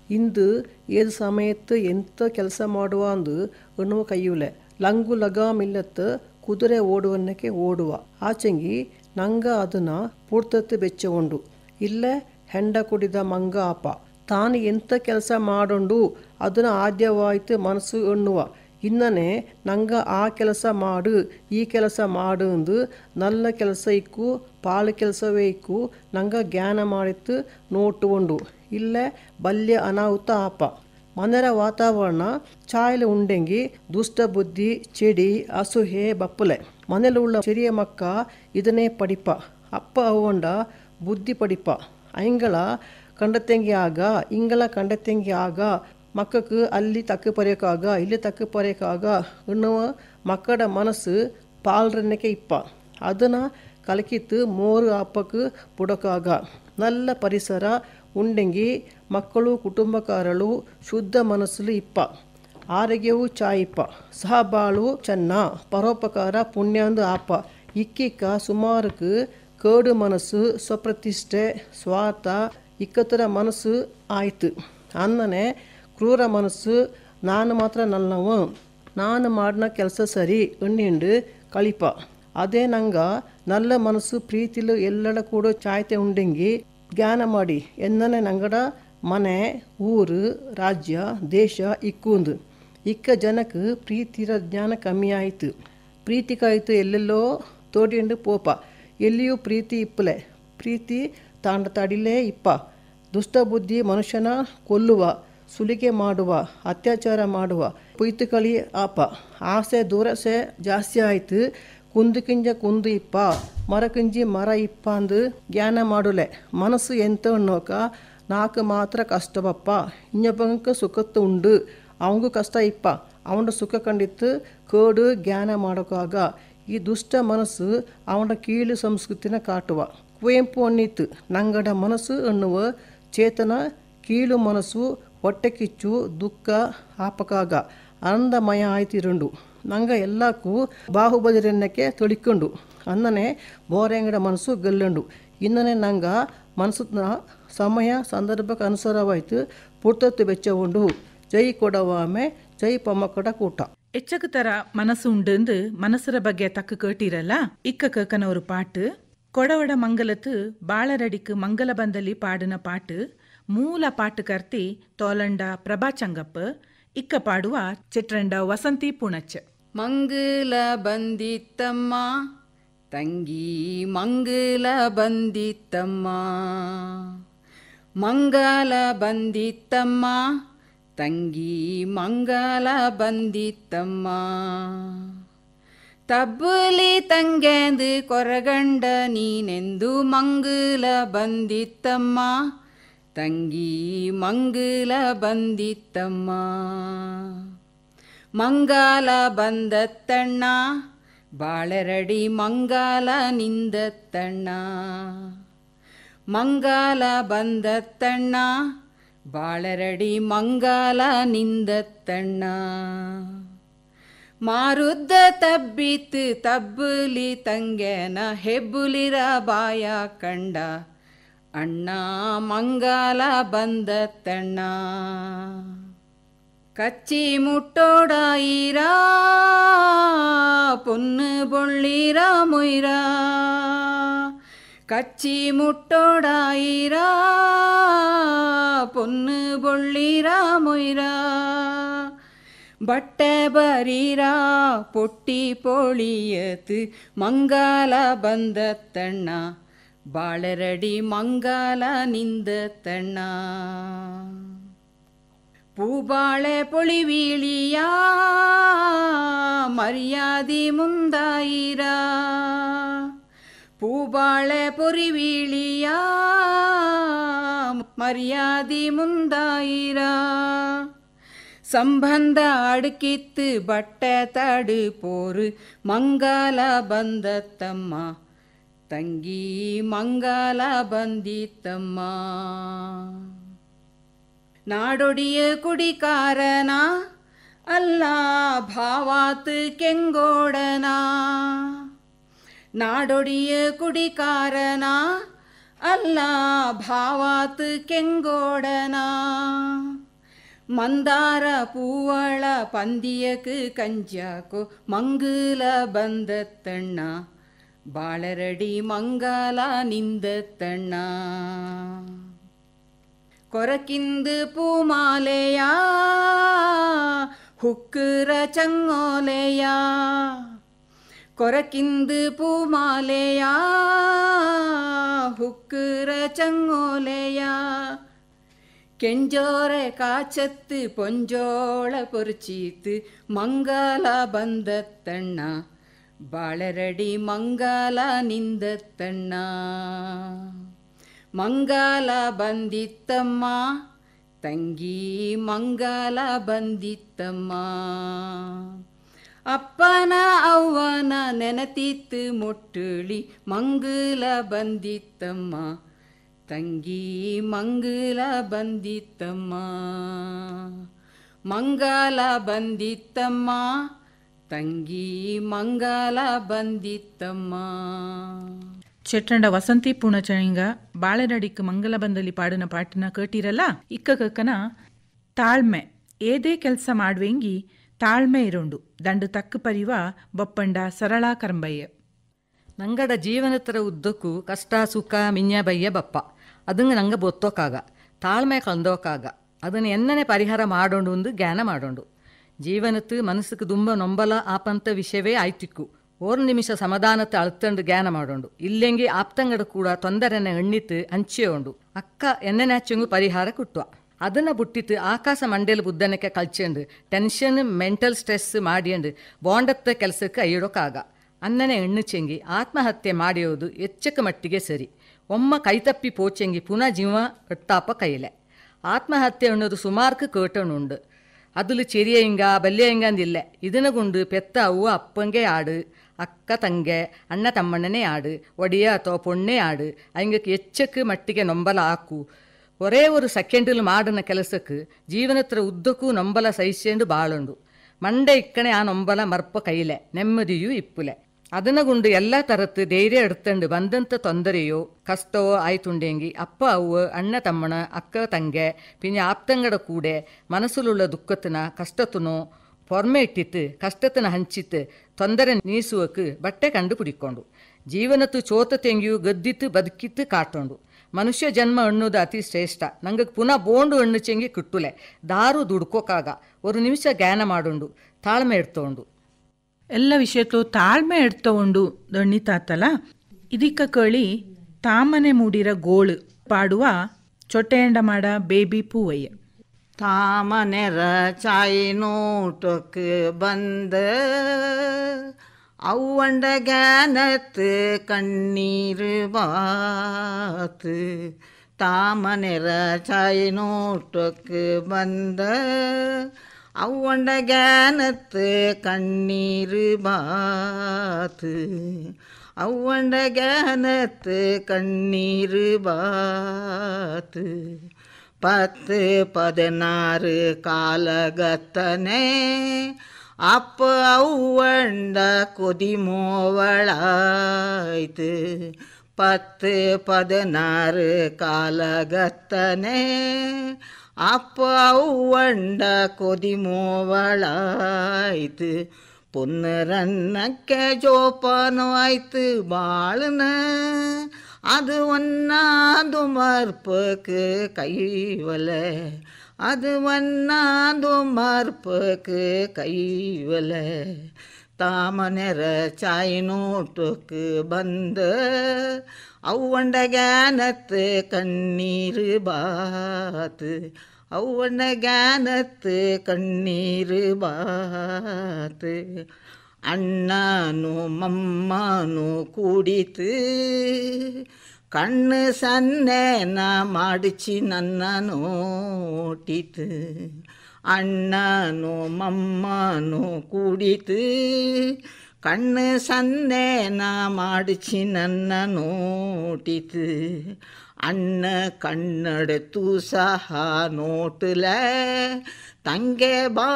ಇಂದು ಏದು ಸಮಯತ್ತು ಎಂತ ಕೆಲಸ ಮಾಡುವ ಅಂದು ಎನ್ನುವ ಕೈಯುಲೆ ಲಂಗು ಲಗಾಮಿಲ್ಲತ್ತು ಕುದುರೆ ಓಡುವನ್ನಕ್ಕೆ ಓಡುವ ಆಚೆಂಗಿ ನಂಗ ಅದನ್ನ ಪೂರ್ತತ್ತು ಬೆಚ್ಚ ಉಂಡು ಇಲ್ಲೇ ಹೆಂಡ ಕುಡಿದ ಮಂಗ ಅಪ ತಾನು ಎಂತ ಕೆಲಸ ಮಾಡೋಂಡು ಅದನ್ನ ಆದ್ಯವಾಯ್ತು ಮನಸ್ಸು ಎನ್ನುವ ಇನ್ನನೆ ನಂಗ ಆ ಕೆಲಸ ಮಾಡು ಈ ಕೆಲಸ ಮಾಡು ಅಂದು ನಲ್ಲ ಕೆಲಸ ಇಕ್ಕು ಪಾಳು ಕೆಲಸವೇ ಇಕ್ಕು ನಂಗ ಜ್ಞಾನ ಮಾಡಿತ್ತು ನೋಟು ಉಂಡು ಇಲ್ಲೇ ಬಲ್ಯ ಅನಾಹುತ ಆಪ ಮನೆಯ ವಾತಾವರಣ ಚಾಯಲು ಉಂಡೆಂಗಿ ದುಷ್ಟ ಬುದ್ಧಿ ಚೆಡಿ ಅಸೂಹೆ ಬಪ್ಪಲೆ ಮನೆಯುಳ್ಳ ಚೆರಿಯ ಮಕ್ಕ ಇದನ್ನೇ ಪಡಿಪ ಅಪ್ಪ ಅವಂಡ ಬುದ್ಧಿ ಪಡಿಪ ಐಂಗಳ ಕಂಡತೆಂಗಿ ಆಗ ಇಂಗಳ ಕಂಡತೆಂಗಿ ಆಗ ಮಕ್ಕಕ್ಕೆ ಅಲ್ಲಿ ತಕ್ಕ ಪರೆಯಕ್ಕಾಗ ಇಲ್ಲಿ ತಕ್ಕ ಪರೆಯಕ್ಕಾಗ ಎನ್ನುವ ಮಕ್ಕಳ ಮನಸ್ಸು ಪಾಲ್ರನ್ನಕ್ಕೆ ಇಪ್ಪ ಅದನ್ನು ಕಲಕಿತ್ತು ಮೋರು ಆಪಕ್ಕೆ ಪುಡಕಾಗ ನಲ್ಲ ಪರಿಸರ ಉಂಡೆಂಗಿ ಮಕ್ಕಳು ಕುಟುಂಬಕಾರಳು ಶುದ್ಧ ಮನಸ್ಸು ಇಪ್ಪ ಆರೋಗ್ಯವು ಚಾಯಿಪ್ಪ ಸಹಬಾಳು ಚೆನ್ನ ಪರೋಪಕಾರ ಪುಣ್ಯಾಂದು ಆಪ ಇಕ್ಕಿಕ್ಕ ಸುಮಾರಕ್ಕೆ ಕೇಡು ಮನಸ್ಸು ಸ್ವಪ್ರತಿಷ್ಠೆ ಸ್ವಾರ್ಥ ಇಕ್ಕತರ ಮನಸ್ಸು ಆಯ್ತು ಅನ್ನನೆ ಕ್ರೂರ ಮನಸ್ಸು ನಾನು ಮಾತ್ರ ನಲ್ಲವು ನಾನು ಮಾಡಿನ ಕೆಲಸ ಸರಿ ಎಣ್ಣಿಂಡು ಕಳಿಪ ಅದೇ ನಂಗ ನಲ್ಲ ಮನಸ್ಸು ಪ್ರೀತಿಲು ಎಲ್ಲಡ ಕೂಡ ಚಾಯ್ತೆ ಉಂಡೆಂಗಿ ಜ್ಞಾನ ಮಾಡಿ ಎನ್ನನೆ ನಂಗಡ ಮನೆ ಊರು ರಾಜ್ಯ ದೇಶ ಇಕ್ಕುಂದು ಇಕ್ಕ ಜನಕ್ಕೆ ಪ್ರೀತಿರ ಜ್ಞಾನ ಕಮ್ಮಿ ಆಯಿತು ಪ್ರೀತಿಕಾಯ್ತು ಎಲ್ಲೆಲ್ಲೋ ತೋಡಿಂಡು ಪೋಪ ಎಲ್ಲಿಯೂ ಪ್ರೀತಿ ಇಪ್ಪಲೆ ಪ್ರೀತಿ ತಾಂಡ ತಡಿಲೇ ಇಪ್ಪ ದುಷ್ಟಬುದ್ಧಿ ಮನುಷ್ಯನ ಕೊಲ್ಲುವ ಸುಲಿಗೆ ಮಾಡುವ ಅತ್ಯಾಚಾರ ಮಾಡುವ ಪುಯ್ತುಕಳಿ ಆಪ ಆಸೆ ದೂರಸೆ ಜಾಸ್ತಿ ಆಯ್ತು ಕುಂದುಕಿಂಜ ಕುಂದು ಇಪ್ಪ ಮರಕಿಂಜಿ ಮರ ಇಪ್ಪ ಅಂದು ಜ್ಞಾನ ಮಾಡುಲೆ ಮನಸ್ಸು ಎಂತ ಅನ್ನೋಕ ನಾಲ್ಕು ಮಾತ್ರ ಕಷ್ಟವಪ್ಪ ಇನ್ನೊಬ್ಬಂಕ ಸುಖತ್ತು ಉಂಡು ಅವಂಗೂ ಕಷ್ಟ ಇಪ್ಪ ಅವನ ಸುಖ ಕಂಡಿತ್ತು ಕೇಡು ಜ್ಞಾನ ಮಾಡೋಕಾಗ ಈ ದುಷ್ಟ ಮನಸ್ಸು ಅವನ ಕೀಳು ಸಂಸ್ಕೃತಿನ ಕಾಟುವ ಕುವೆಂಪು ಅನ್ನಿತ್ತು ನಂಗಡ ಮನಸ್ಸು ಅನ್ನುವ ಚೇತನ ಕೀಳು ಮನಸ್ಸು ಹೊಟ್ಟೆ ಕಿಚ್ಚು ದುಃಖ ಆಪಕಾಗ ಆನಂದಮಯ ಆಯ್ತಿರುಂಡು ನಂಗ ಎಲ್ಲಕ್ಕೂ ಬಾಹುಬಲಿರನ್ನಕ್ಕೆ ತೊಳಿಕೊಂಡು ಅನ್ನನೆ ಬೋರೆಂಗಡ ಮನಸ್ಸು ಗಲ್ಲಂಡು ಇನ್ನನೆ ನಂಗ ಮನಸ್ಸನ್ನ ಸಮಯ ಸಂದರ್ಭಕ್ಕೆ ಅನುಸಾರವಾಯ್ತು ಪುರ್ತತ್ತು ಬೆಚ್ಚ ಉಂಡು ಜೈ ಕೊಡವಾಮೆ ಜೈ ಪಮ್ಮಕ್ಕಡ ಕೂಟ ಎಚ್ಚಕ ತರ ಮನಸ್ಸು ಉಂಡು ಮನಸ್ಸರ ಬಗ್ಗೆ ತಕ್ಕ ಕೇಟಿರಲ್ಲ ಇಕ್ಕ ಕೇಕನ ஒரு பாட்டு கொடவட மங்கலத்து பாளரடிக்கு மங்கள பந்தலி பாடின பாட்டு ಮೂಲ ಪಾಟುಕರ್ತಿ ತೋಲಂಡ ಪ್ರಭಾ ಚಂಗಪ್ಪ ಇಕ್ಕ ಪಾಡುವ ಚಿಟ್ರಂಡ ವಸಂತಿ ಪುಣಚ್ ಮಂಗಲ ಬಂದಿತ್ತಮ್ಮ ತಂಗಿ ಮಂಗಲ ಬಂದಿತ್ತಮ್ಮ ಮಂಗಲ ಬಂದಿತ್ತಮ್ಮ ತಂಗಿ ಮಂಗಲ ಬಂದಿತ್ತಮ್ಮ ತಬ್ಬುಲಿ ತಂಗೆಂದು ಕೊರಗಂಡ ನೀನೆಂದು ಮಂಗಲ ಬಂದಿತ್ತಮ್ಮ ತಂಗಿ ಮಂಗಲ ಬಂದಿತ್ತಮ್ಮ ಮಂಗಲ ಬಂದತ್ತಣ್ಣ ಬಾಳರಡಿ ಮಂಗಲ ನಿಂದತ್ತಣ್ಣ ಮಂಗಲ ಬಂದತ್ತಣ್ಣ ಬಾಳರಡಿ ಮಂಗಲ ನಿಂದತ್ತಣ್ಣ ಮಾರುದ್ದ ತಬ್ಬಿತ್ತು ತಬ್ಬುಲಿ ತಂಗೆನ ಹೆಬ್ಬುಲಿರ ಬಾಯ ಕಂಡ ಅಣ್ಣ ಮಂಗಲ ಬಂದತ್ತಣ್ಣ ಕಚ್ಚಿ ಮುಟ್ಟೋಡಾಯಿರಾ பொண்ணு பொள்ளிரா மொய்ரா கச்சி முட்டோடாயிரா பொண்ணு பொள்ளிரா மொய்ரா ಬಟ್ಟೆ ಬರೀರಾ ಪೊಟ್ಟಿ ಪೋಳಿಯತು ಮಂಗಲ ಬಂದತ್ತಣ್ಣ ಬಾಳರಡಿ ಮಂಗಲ ನಿಂದತ್ತಣ್ಣ பூபாளை பொழிவீழியா மரியாதி முந்தாயிரா பூபாளை பொறிவீழியா மரியாதி முந்தாயிரா ಸಂಬಂಧ ಅಡುಕಿತ್ತು ಬಟ್ಟೆ ತಡು ಪೋರು ಮಂಗಲ ಬಂದತ್ತಮ್ಮ ತಂಗಿ ಮಂಗಲ ಬಂದಿತ್ತಮ್ಮ. ನಾಡೊಡಿಯ ಕುಡಿಕಾರನ ಅಲ್ಲ ಭಾವಾತ್ ಕೆಂಗೋಡನ. ನಾಡೊಡಿಯ ಕುಡಿಕಾರನ ಅಲ್ಲ ಭಾವಾತ್ ಕೆಂಗೋಡನ. ಮಂದಾರ பூவள பந்தியக்கு கஞ்சாக்கோ மங்குல பந்தத்தண்ண. ಬಾಳರಡಿ ಮಂಗಲ ನಿಂದತ್ತಣ್ಣ. ಕೊರಕಿಂದು ಪೂಮಾಲೆಯ ಹುಕ್ಕುರ ಚಂಗೋಲೆಯ. ಕೊರಕಿಂದು ಪೂಮಾಲೆಯ ಹುಕ್ಕುರ ಚಂಗೋಲೆಯ. ಕೆಂಜೋರೆ ಕಾಚತ್ತು ಪೊಂಜೋಳ ಪೊರ್ಚೀತು ಮಂಗಲ ಬಂದತ್ತಣ್ಣ. ಬಾಳರಡಿ ಮಂಗಲ ನಿಂದತ್ತಣ್ಣ. ಮಂಗಲ ಬಂದಿತ್ತಮ್ಮ ತಂಗಿ ಮಂಗಲ ಬಂದಿತ್ತಮ್ಮ. ಅಪ್ಪನ ಅವ್ವನ ನೆನತಿತ್ತು ಮೊಟ್ಟುಳಿ ಮಂಗಲ ಬಂದಿತ್ತಮ್ಮ ತಂಗಿ ಮಂಗಲ ಬಂದಿತ್ತಮ್ಮ. ಮಂಗಲ ಬಂದಿತ್ತಮ್ಮ ತಂಗಿ ಮಂಗಲ ಬಂದಿತ್ತಮ್ಮ. ಚೆಟ್ಟಂಡ ವಸಂತಿ ಪುಣಚಣಿಂಗ ಬಾಳೆನಡಿಕ್ ಮಂಗಲ ಬಂದಲಿ ಪಾಡಿನ ಪಾಟಿನ ಕೇಟಿರಲ್ಲ. ಇಕ್ಕನ ತಾಳ್ಮೆ ಏದೇ ಕೆಲಸ ಮಾಡುವೆಂಗಿ ತಾಳ್ಮೆ ಇರೋಂಡು ದಂಡು ತಕ್ಕ ಪರಿವ ಬಪ್ಪಂಡ ಸರಳ ಕರಂಬಯ್ಯ. ನಂಗಡ ಜೀವನತರ ಉದ್ದಕ್ಕೂ ಕಷ್ಟ ಸುಖ ಮಿಂಜ ಬಯ್ಯ ಬಪ್ಪ. ಅದಂಗೆ ನಂಗೆ ಬೊತ್ತೋಕಾಗ ತಾಳ್ಮೆ ಕಲ್ದೋಕಾಗ ಅದನ್ನು ಎನ್ನನೆ ಪರಿಹಾರ ಮಾಡೋಂಡು ಒಂದು ಜ್ಞಾನ ಮಾಡೋಂಡು. ಜೀವನತ್ತು ಮನಸ್ಸುக்கு ತುಂಬ ನೊಂಬಲ ಆಪಂತ ವಿಷಯವೇ ಆಯ್ತಿಕ್ಕು. ಓರ್ ನಿಮಿಷ ಸಮಾಧಾನத்தை ಅಳ್ತಂಡು ಜ್ಞಾನ ಮಾಡೋಂಡು. ಇಲ್ಲೆಂಗಿ ಆಪ್ತಂಗಡ ಕೂಡ ತೊಂದರೆನ ಎಣ್ಣಿತ್ತು ಹಂಚಿಯೋಂಡು ಅಕ್ಕ ಎನ್ನೆನಾಚಂಗು ಪರಿಹಾರ ಕುಟ್ಟುವ. ಅದನ್ನು ಬಿಟ್ಟಿತ್ತು ಆಕಾಶ ಮಂಡೇಲಿ ಬುದ್ಧನಕ್ಕೆ ಕಲ್ಚಂಡು ಟೆನ್ಷನ್ ಮೆಂಟಲ್ ಸ್ಟ್ರೆಸ್ ಮಾಡಿಯಂಡು ಬಾಂಡತ್ತ ಕೆಲಸಕ್ಕೆ ಅಯ್ಯಡೋಕಾಗ. ಅನ್ನನೆ ಎಣ್ಣು ಚೆಂಗಿ ಆತ್ಮಹತ್ಯೆ ಮಾಡಿಯೋದು ಎಚ್ಚಕ ಮಟ್ಟಿಗೆ ಸರಿ. ಒಮ್ಮ ಕೈತಪ್ಪಿ ಪೋಚೆಂಗಿ ಪುನಃ ಜೀವ ಎಟ್ಟಾಪ ಕೈಲೆ. ಆತ್ಮಹತ್ಯೆ ಅನ್ನೋದು ಸುಮಾರ್ಕು ಕೇಟನುಂಡು. ಅದುಲು ಚೆರಿಯಂಗ ಬಲ್ಯಂಗಂದಿಲ್ಲ. ಇದನ್ನಗುಂಡು ಪೆತ್ತ ಅವ್ವ ಅಪ್ಪಂಗೆ ಆಡು, ಅಕ್ಕ ತಂಗೆ ಅಣ್ಣ ತಮ್ಮಣ್ಣನೇ ಆಡು, ಒಡಿಯ ಅಥವಾ ಪೊಣ್ಣೆ ಆಡು ಅಂಗಕ್ಕೆ ಎಚ್ಚಕ್ಕೆ ಮಟ್ಟಿಗೆ ನೊಂಬಲ ಹಾಕು. ಒರೇ ಒಂದು ಸೆಕೆಂಡಲ್ಲಿ ಮಾಡಿನ ಕೆಲಸಕ್ಕೆ ಜೀವನತ್ರ ಉದ್ದಕ್ಕೂ ನೊಂಬಲ ಸಹಿಸ್ಕೊಂಡು ಬಾಳುಂಡು. ಮಂಡೆ ಇಕ್ಕಣೆ ಆ ನೊಂಬಲ ಮರ್ಪ ಕೈಲೆ ನೆಮ್ಮದಿಯೂ ಇಪ್ಪುಲೆ. ಅದನ್ನಗುಂಡು ಎಲ್ಲ ತರತ್ತು ಧೈರ್ಯ ಎಡ್ತಂಡು ಬಂದಂಥ ತೊಂದರೆಯೋ ಕಷ್ಟವೋ ಆಯ್ತುಂಡೆಂಗಿ ಅಪ್ಪ ಅವ್ವ ಅಣ್ಣ ತಮ್ಮಣ ಅಕ್ಕ ತಂಗೆ ಪಿಂಜ ಆಪ್ತಂಗಡ ಕೂಡೆ ಮನಸ್ಸುಲುಳ್ಳ ದುಃಖತನ ಕಷ್ಟತನೋ ಪೊರ್ಮೆ ಇಟ್ಟಿತ್ತು ಕಷ್ಟತನ ಹಂಚಿತ್ತು ತೊಂದರೆ ನೀಸುವಕ್ಕೆ ಬಟ್ಟೆ ಕಂಡು പിടിಕೊಂಡು ಜೀವನತ್ತು ಚೋತ ತೆಂಗಿಯು ಗದ್ದಿತ್ತು ಬದುಕಿತ್ತು ಕಾಟೊಂಡು. ಮನುಷ್ಯ ಜನ್ಮ ಅನ್ನೋದು ಅತಿ ಶ್ರೇಷ್ಠ. ನಂಗೆ ಪುನಃ ಬೋಂಡು ಹಣ್ಣು ಚೆಂಗಿ ಕುಟ್ಟುಲೆ ದಾರು ದುಡ್ಕೋಕಾಗ ಒಂದು ನಿಮಿಷ ಜ್ಞಾನ ಮಾಡೋಂಡು ತಾಳ್ಮೆ ಇಡ್ತೋಂಡು. ಎಲ್ಲ ವಿಷಯತ್ತು ತಾಳ್ಮೆ ಎಡ್ತಗೊಂಡು ದಣ್ಣಿತಾತಲ್ಲ. ಇದಕ್ಕ ಕೇಳಿ ತಾಮನೆ ಮೂಡಿರ ಗೋಳು ಪಾಡುವ ಚೊಟ್ಟೆಂಡ ಮಾಡ ಬೇಬಿ ಪೂವಯ್ಯ. ತಾಮನೆರ ಚಾಯಿನೂಟಕ್ಕೆ ಬಂದ ಅವ್ವಂಡ ಜ್ಞಾನತ್ತು ಕಣ್ಣೀರು ಬಾತು. ತಾಮನೆರ ಚಾಯಿನೂಟಕ್ಕೆ ಬಂದ ಅವ್ವಂಡ ಜ್ಞಾನತ್ತು ಕಣ್ಣೀರು ಬಾತು. ಅವ್ವಂಡ ಜ್ಞಾನತ್ತು ಕಣ್ಣೀರು ಬಾತು. 10-16 ಕಾಲಗತ್ತನೆ ಅಪ್ಪ ಅವ್ವಂಡ ಕೊದಿ ಮೋವಳಾಯ್ತು. 10-16 ಕಾಲಗತ್ತನೆ ಅಪ್ಪ ಅವ್ವಂಡ ಕೊದಿ ಮೋವಳಾಯ್ತು. ಪುನರನ್ನಕ್ಕೆ ಜೋಪಾನವಾಯ್ತು ಬಾಳನ ಅದು ಒನ್ನಾದು ಮರ್ಪಕ್ಕೆ ಕೈವಲೆ. ಅದು ಒನ್ನಾದು ಮರ್ಪಕ್ಕೆ ಕೈವಲೆ. ತಾಮನೆರ ಚಾಯಿನೋಟಕ್ಕೆ ಬಂದ ಅವ್ವಂಡ ಜ್ಞಾನತ್ತು ಕಣ್ಣೀರು ಬಾತು. ಅವ್ವಂಡ ಜ್ಞಾನತ್ತು ಕಣ್ಣೀರು ಬಾತು. ಅಣ್ಣನು ಮಮ್ಮನು ಕೂಡಿತು ಕಣ್ಣು ಸನ್ನೆನ ಮಾಡಿಸಿ ನನ್ನ ನೋಟಿತು. ಅಣ್ಣನು ಮಮ್ಮನು ಕೂಡಿತು ಕಣ್ಣು ಸನ್ನೇನ ಮಾಡಿಸಿ ನನ್ನ ನೋಟಿತು ಅಣ್ಣ ಕಣ್ಣಡೆತು ಸಹ ನೋಟಲ ತಂಗೆ ಬಾ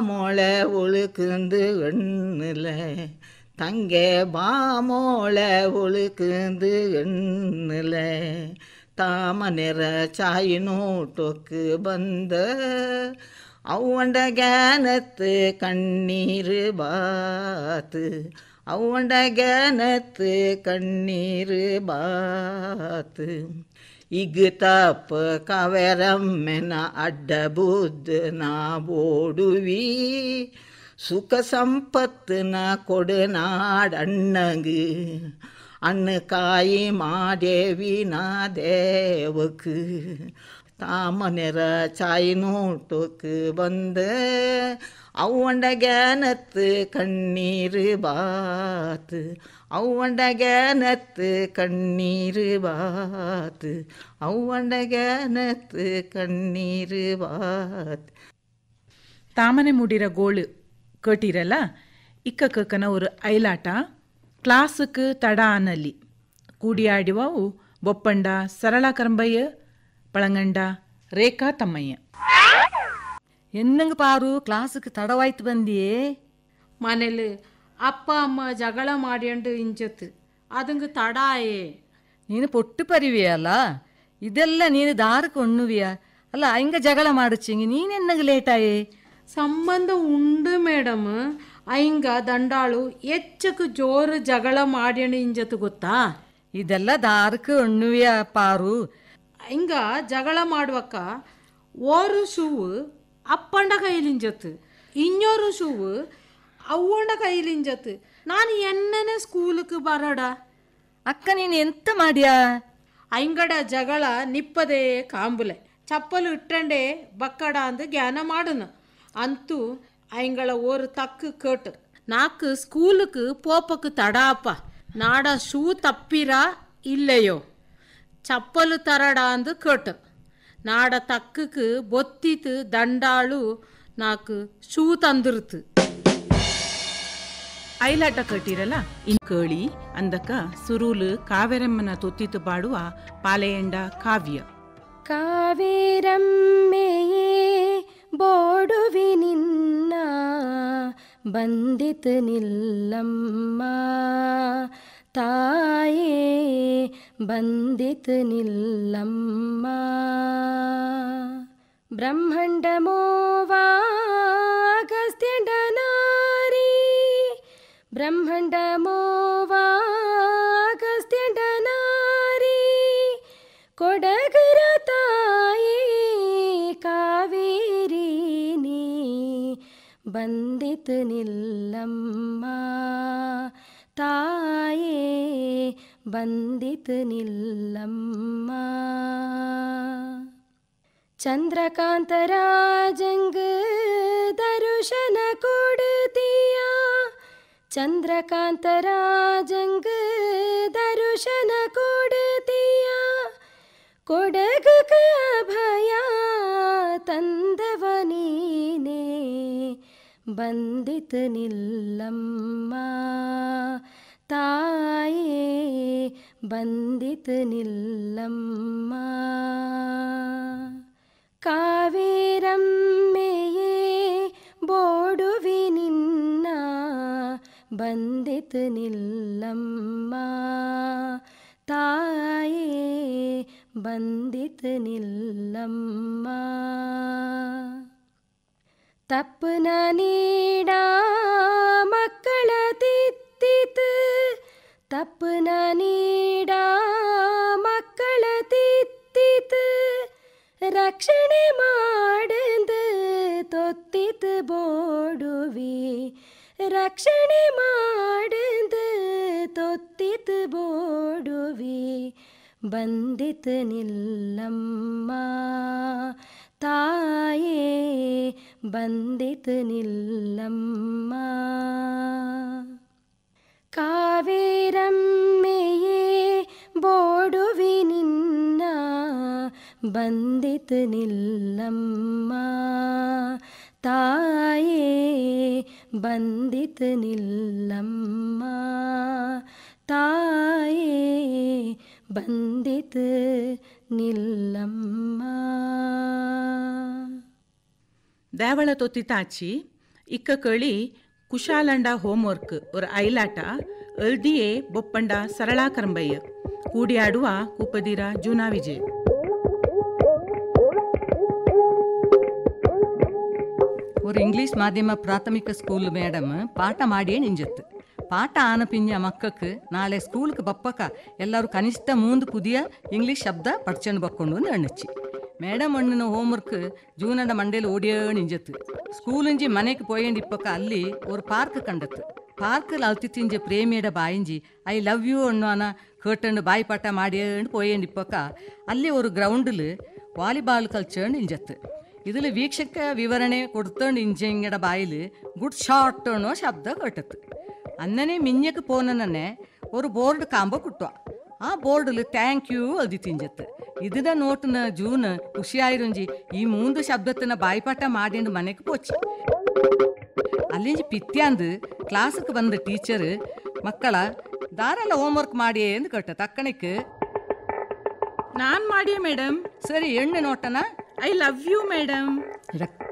ಮೊಳೆ ಒಳುಕುಂದು ಎಣ್ಣಲ ತಂಗೆ ಬಾ ಮೊಳೆ ಒಳುಕುಂದು ಎಣ್ಣಲ ತಾಮನೆರ ಚಾಯಿ ನೋಟೋக்கு ಬಂದ ಅವನ ಜ್ಞಾನத்து ಕಣ್ಣೀರು ಬಾತು ಅವನ ಜ್ಞಾನத்து ಕಣ್ಣೀರು ಬಾತು ಈಗ ತಪ್ಪ ಕವೆರಮ್ಮೆನ ಅಡ್ಡ ಬುದ್ಧ ನಾ ಬೋಡುವಿ ಸುಖ ಸಂಪತ್ತಿನ ಕೊಡು ನಾಡಣ್ಣಂಗು ಅಣ್ಣ ಕಾಯಿ ಮಾಡೇವಿ ನಾ ದೇವಕ್ಕೆ ತಾಮನೆರ ಚಾಯಿ ನೋಟೋக்கு ಬಂದ ಅವನ ಜ್ಞಾನத்து ಕಣ್ಣೀರು ಬಾತು ಅವನ ಜ್ಞಾನத்து ಕಣ್ಣೀರು ಬಾತು ಅವನ ಜ್ಞಾನத்து ಕಣ್ಣೀರು ಬಾತು. ತಾಮನೆ ಮುಡಿರ ಗೋಳು ಕೇಟಿರಲ್ಲ ಇಕ್ಕ ಕಕ್ಕನ ஒரு ಐಲಾಟ ಕ್ಲಾಸುக்கு ತಡ ಆನಲ್ಲಿ ಕೂಡಿಯಾಡಿವಾವು ಬೊಪ್ಪಂಡ ಸರಳ ಕರಂಬಯ್ಯ ಪಳಂಗಂಡ ರೇಖಾ ತಮ್ಮಯ್ಯ. என்னங்க பாரு கிளாஸுக்கு தடவாய்த்து ಬಂದಿಯೇ? ಮನೇಲಿ ಅಪ್ಪ ಅಮ್ಮ ಜಗಳ ಮಾಡ್ಯಂಡು ಇಂಜತ್ತು ಅದಂಗ ತಡಾಯೇ. ನೀನು ಪೊಟ್ಟು ಪರಿವಿಯಲ್ಲ, ಇದೆಲ್ಲ ನೀನು ದಾರಕ್ಕೆ ಒಣ್ಣುವಿಯ ಅಲ್ಲ, ಹಿಂಗ ಜಗಳ ಮಾಡಿಚಿಂಗಿ ನೀನೆನ್ನಗ ಲೇಟಾಯೇ? ಸಂಬಂಧ ಉಂಡು ಮೇಡಮ್, ಅಯ್ಯಂಗ ದಂಡಾಳು ಹೆಚ್ಚಕ್ಕೆ ಜೋರು ಜಗಳ ಮಾಡ್ಯಂಡು ಇಂಜತ್ತು ಗೊತ್ತಾ? ಇದೆಲ್ಲ ದಾರಕ್ಕೆ ಒಣ್ಣುವಿಯ ಪಾರು. ಹಿಂಗ ಜಗಳ ಮಾಡುವಕ್ಕ ಓರು ಶೂವು ಅಪ್ಪಂಡ ಕೈಲಿಂಜತ್ತು, ಇನ್ನೊರು ಶೂವು ಅವ್ವಂಡ ಕೈಲಿಂಜತ್ತು. ನಾನು ಎಣ್ಣನೆ ಸ್ಕೂಲಿಗೆ ಬರಡ. ಅಕ್ಕ ನೀನು ಎಂತ ಮಾಡ್ಯಾ? ಅಯ್ಯಂಗಡ ಜಗಳ ನಿಪ್ಪದೇ ಕಾಂಬುಲೆ ಚಪ್ಪಲು ಇಟ್ಟಂಡೆ ಬಕ್ಕಡ ಅಂದು ಜ್ಞಾನ ಮಾಡುನು ಅಂತೂ ಅಯ್ಯಂಗಳ ಓರು ತಕ್ಕ ಕೇಟು ನಾಕು ಸ್ಕೂலுக்கு போப்பக்கு தடாப்ப நாட ஷூ தப்பிரா இல்லையோ ಚಪ್ಪಲು ತರಡ ಅಂದು ಕೇಟು ನಾಡ ತಕ್ಕಕ್ಕೆ ಬೊತ್ತಿತು ದಂಡಾಳು ನಾಕು ಶೂ ತಂದಿರುತ್ತು. ಐಲಾಟ ಕಟ್ಟಿರಲ್ಲ ಇನ್ ಕೇಳಿ ಅಂದಕ್ಕ ಸುರೂಲು ಕಾವೇರಮ್ಮನ ತೊತ್ತಿತು ಬಾಡುವ ಪಾಲೆಯಂಡ ಕಾವ್ಯ. ಕಾವೇರಮ್ಮೆಯೇ ಬೋಡುವಿ ನಿನ್ನ ಬಂದಿತು ನಿಲ್ಲಮ್ಮ ತಾಯೇ ಬಂದಿತು ನಿಲ್ಲಮ್ಮ ಬ್ರಹ್ಮಾಂಡ ಮೋವಾಗಸ್ತ್ಯಂಡ ನಾರಿ ಬ್ರಹ್ಮಾಂಡ ಮೋವಾಗಸ್ತ್ಯಂಡ ನಾರಿ ಕೊಡಗರ ತಾಯೇ ಕಾವೇರಿ ನೀ ಬಂದಿತು ನಿಲ್ಲಮ್ಮ ತಾಯೇ ಬಂದಿತು ನಿಲ್ಲಮ್ಮ. ಚಂದ್ರಕಾಂತರಾಜಂಗ ದರುಶನ ಕೊಡುತ್ತೀಯ ಚಂದ್ರಕಾಂತರಾಜಂಗ ದರುಶನ ಕೊಡುತ್ತೀಯ ಕೊಡಗಕ ಭಯ ತಂದವ ನೀನೇ ಬಂದಿತು ನಿಲ್ಲಮ್ಮ ತಾಯೇ ಬಂದಿತು ನಿಲ್ಲಮ್ಮ. ಕಾವೇರಮ್ಮೆಯೇ ಬೋಡುವಿ ನಿನ್ನ ಬಂದಿತು ನಿಲ್ಲಮ್ಮ ತಾಯೇ ಬಂದಿತು ನಿಲ್ಲಮ್ಮ. ತಪ್ಪನ ನೀಡ ಮಕ್ಕಳ ತಿತ್ತಿತು ತಪ್ಪನ ನೀಡ ಮಕ್ಕಳ ತಿತ್ತಿತು ರಕ್ಷಣೆ ಮಾಡಂದು ತೊತ್ತಿತು ಬೋಡುವಿ ರಕ್ಷಣೆ ಮಾಡಂದು ತೊತ್ತಿತು ಬೋಡುವಿ ಬಂದಿತು ನಿಲ್ಲಮ್ಮ ತಾಯೇ ಬಂದಿತು ನಿಲ್ಲಮ್ಮ. ಕಾವೇರಮ್ಮೆಯೇ ಬೋಡುವಿ ನಿನ್ನ ಬಂದಿತು ನಿಲ್ಲಮ್ಮ ತಾಯೇ ಬಂದಿತು ನಿಲ್ಲಮ್ಮ. ಬಂದಿತು ನಿಲ್ಲಮ್ಮ. ದೇವಳ ತೊತ್ತಿತಾಚಿ ಇಕ್ಕ ಕಳಿ ಕುಶಾಲಂಡ ಹೋಮ್ವರ್ಕ್ ஒரு ಐಲಾಟ ಎಳ್ದಿಯೇ ಬೊಪ್ಪಂಡ ಸರಳಾ ಕರಂಬಯ್ಯ ಕೂಡಿಯಾಡುವ ಕೂಪದಿರ ಜೂನಾ ವಿಜಯ್. ஒரு இங்கிலீஷ் மாத்தியம பிராத்தமிக ஸ்கூல் மேடம் பாட்ட மாடியே நிஞ்சத்து. பாட்ட ஆன பிஞ்ச ಮಕ್ಕಕ್ಕೆ ನಾಳೆ ಸ್ಕೂಲ್ಗೆ ಬಪ್ಪಕ ಎಲ್ಲರೂ ಕನಿಷ್ಠ 3 ಪುದಿಯ ಇಂಗ್ಲೀಷ್ ಶಬ್ದ ಪಡ್ಚಂಡು ಬಕ್ಕೊಂಡು ಒಂದು ಅಣ್ಣಚ್ಚಿ. ಮೇಡಮ್ ಅಣ್ಣನ ಹೋಮ್ವರ್ಕ್ ಜೂನಂಡ ಮಂಡೇಲಿ ಓಡಿಯೋ ನಿಂಜತ್ತು. ಸ್ಕೂಲಿಂಜಿ ಮನೆಗೆ ಪೋಯಂಡು ಇಪ್ಪಕ್ಕ ಅಲ್ಲಿ ஒரு ಪಾರ್ಕ್ ಕಂಡತ್ತು. ಪಾರ್ಕಲ್ಲಿ ಅಲ್ತಿತ್ತಿಂಜ ಪ್ರೇಮಿಯಡ ಬಾಯಿಂಜಿ ಐ ಲವ್ ಯು ಅನ್ನೋನ ಕೇಟಂಡು ಬಾಯಿ ಪಾಠ ಮಾಡಿಯಂಡು ಪೋಯಂಡು ಇಪ್ಪಕ್ಕ ಅಲ್ಲಿ ஒரு ಗ್ರೌಂಡಿல் ವಾಲಿಬಾಲ್ ಕಲ್ಚಂಡು ನಿಂಜತ್ತು. ഇതിൽ വീക്ഷക വിവരണೆ കൊടുത്തോണ്ട് ഇഞ്ചിങ്ങടെ ബായിൽ ഗുഡ് ഷോട്ട് എന്നോ ശബ്ദം കേട്ടത്. അന്നനെ മിഞ്ഞക്ക് പോന്നെ ഒരു ബോർഡ് കാമ്പ കിട്ടുക. ആ ബോർഡിൽ താങ്ക് യു എഴുതി തിഞ്ചത്ത്. ഇതിന്റെ നോട്ടിന് ജൂന് ಖುಷಿಯಾಯಿರುಂಜಿ ಈ 3 ಶಬ್ದത്തിನ ಬಾಯಿಪಾಠ ಮಾಡಿಂಡು ಮನೆಗೆ ಪೋಚಿ. ಅಲ್ಲಿಂಜಿ ಪಿತ್ಯಾಂದು ಕ್ಲಾಸ್ಗೆ ಬಂದ ಟೀಚರ್ ಮಕ್ಕಳ ದಾರೆಲ್ಲ ಹೋಮ್ವರ್ಕ್ ಮಾಡಿಯೇ ಎಂದು ಕೇಟ ತಕ್ಕಣಿക്ക് ನಾನ್ ಮಾಡಿಯೇ ಮೇಡಮ್. ಸರಿ ಎಣ್ಣೆ ನೋಟನ ಐ ಲವ್ ಯು ಮೇಡಮ್.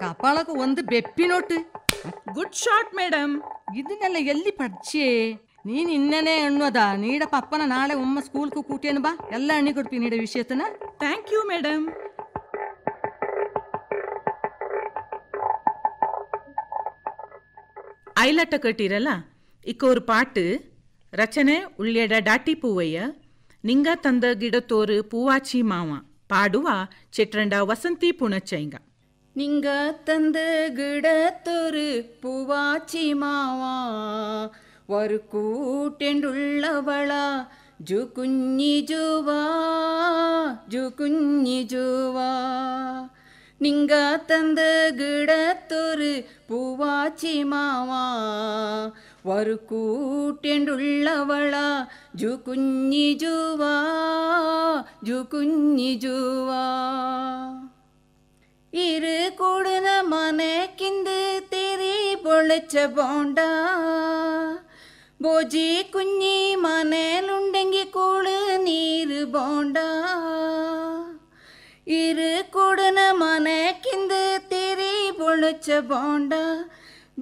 ಕಪಾಳಕ್ಕೆ ಒಂದು ಬೆಪ್ಪಿ ನೋಟು ಗುಡ್ ಶಾಟ್ ಮೇಡಮ್. ಇದನ್ನೆಲ್ಲ ಎಲ್ಲಿ ಪಡ್ಚೆ ನೀನು ಇನ್ನನೇ ಅನ್ನೋದ ನೀಡ ಪಪ್ಪನ ನಾಳೆ ಒಮ್ಮ ಸ್ಕೂಲ್ಗೂ ಕೂಟೇನು ಬಾ ಎಲ್ಲ ಅಣ್ಣಿ ಕೊಡ್ತೀನಿ ನೀಡ ವಿಷಯತನ. Thank you madam. ಐಲಟ ಕಟ್ಟಿರಲ್ಲ ಇಕ್ಕ ஒரு பாட்டு ರಚನೆ ಉಳ್ಳೆಡ ದಾಟಿ ಪೂವಯ್ಯ ನಿಂಗ ತಂದ ಗಿಡತೋರು பூவாச்சி மாவா பாடுவா சிற்றண்ட வசந்தி புணச்சைங்க. ನಿಂಗ ತಂದ ಗಿಡತೊರು பூவாச்சி மாவா ஒரு கூட்டெண்டுள்ளவள ಜು ಕುഞ്ഞി ಜುವಾ ಜು ಕುഞ്ഞി ಜುವಾ. ನಿಂಗ ತಂದ ಗಿಡತೊರು பூவாச்சி மாவா ஒரு கூட்டெண்டுள்ளவள ಜು ಕುഞ്ഞി ಜುವಾ ಜು ಕುഞ്ഞി ಜುವಾ. ಇರು ಕೂಡನ ಮನೆಕಿಂದು ತಿರಿ ಬೊಳಚ ಬೋಂಡ ಬೋಜಿ ಕುഞ്ഞി ಮನೇಲುಂಡೆಂಗಿ ಕೂಳು ನೀರು ಬೋಂಡ. ಇರು ಕೂಡನ ಮನೆಕಿಂದು ತಿರಿ ಬೊಳಚ ಬೋಂಡ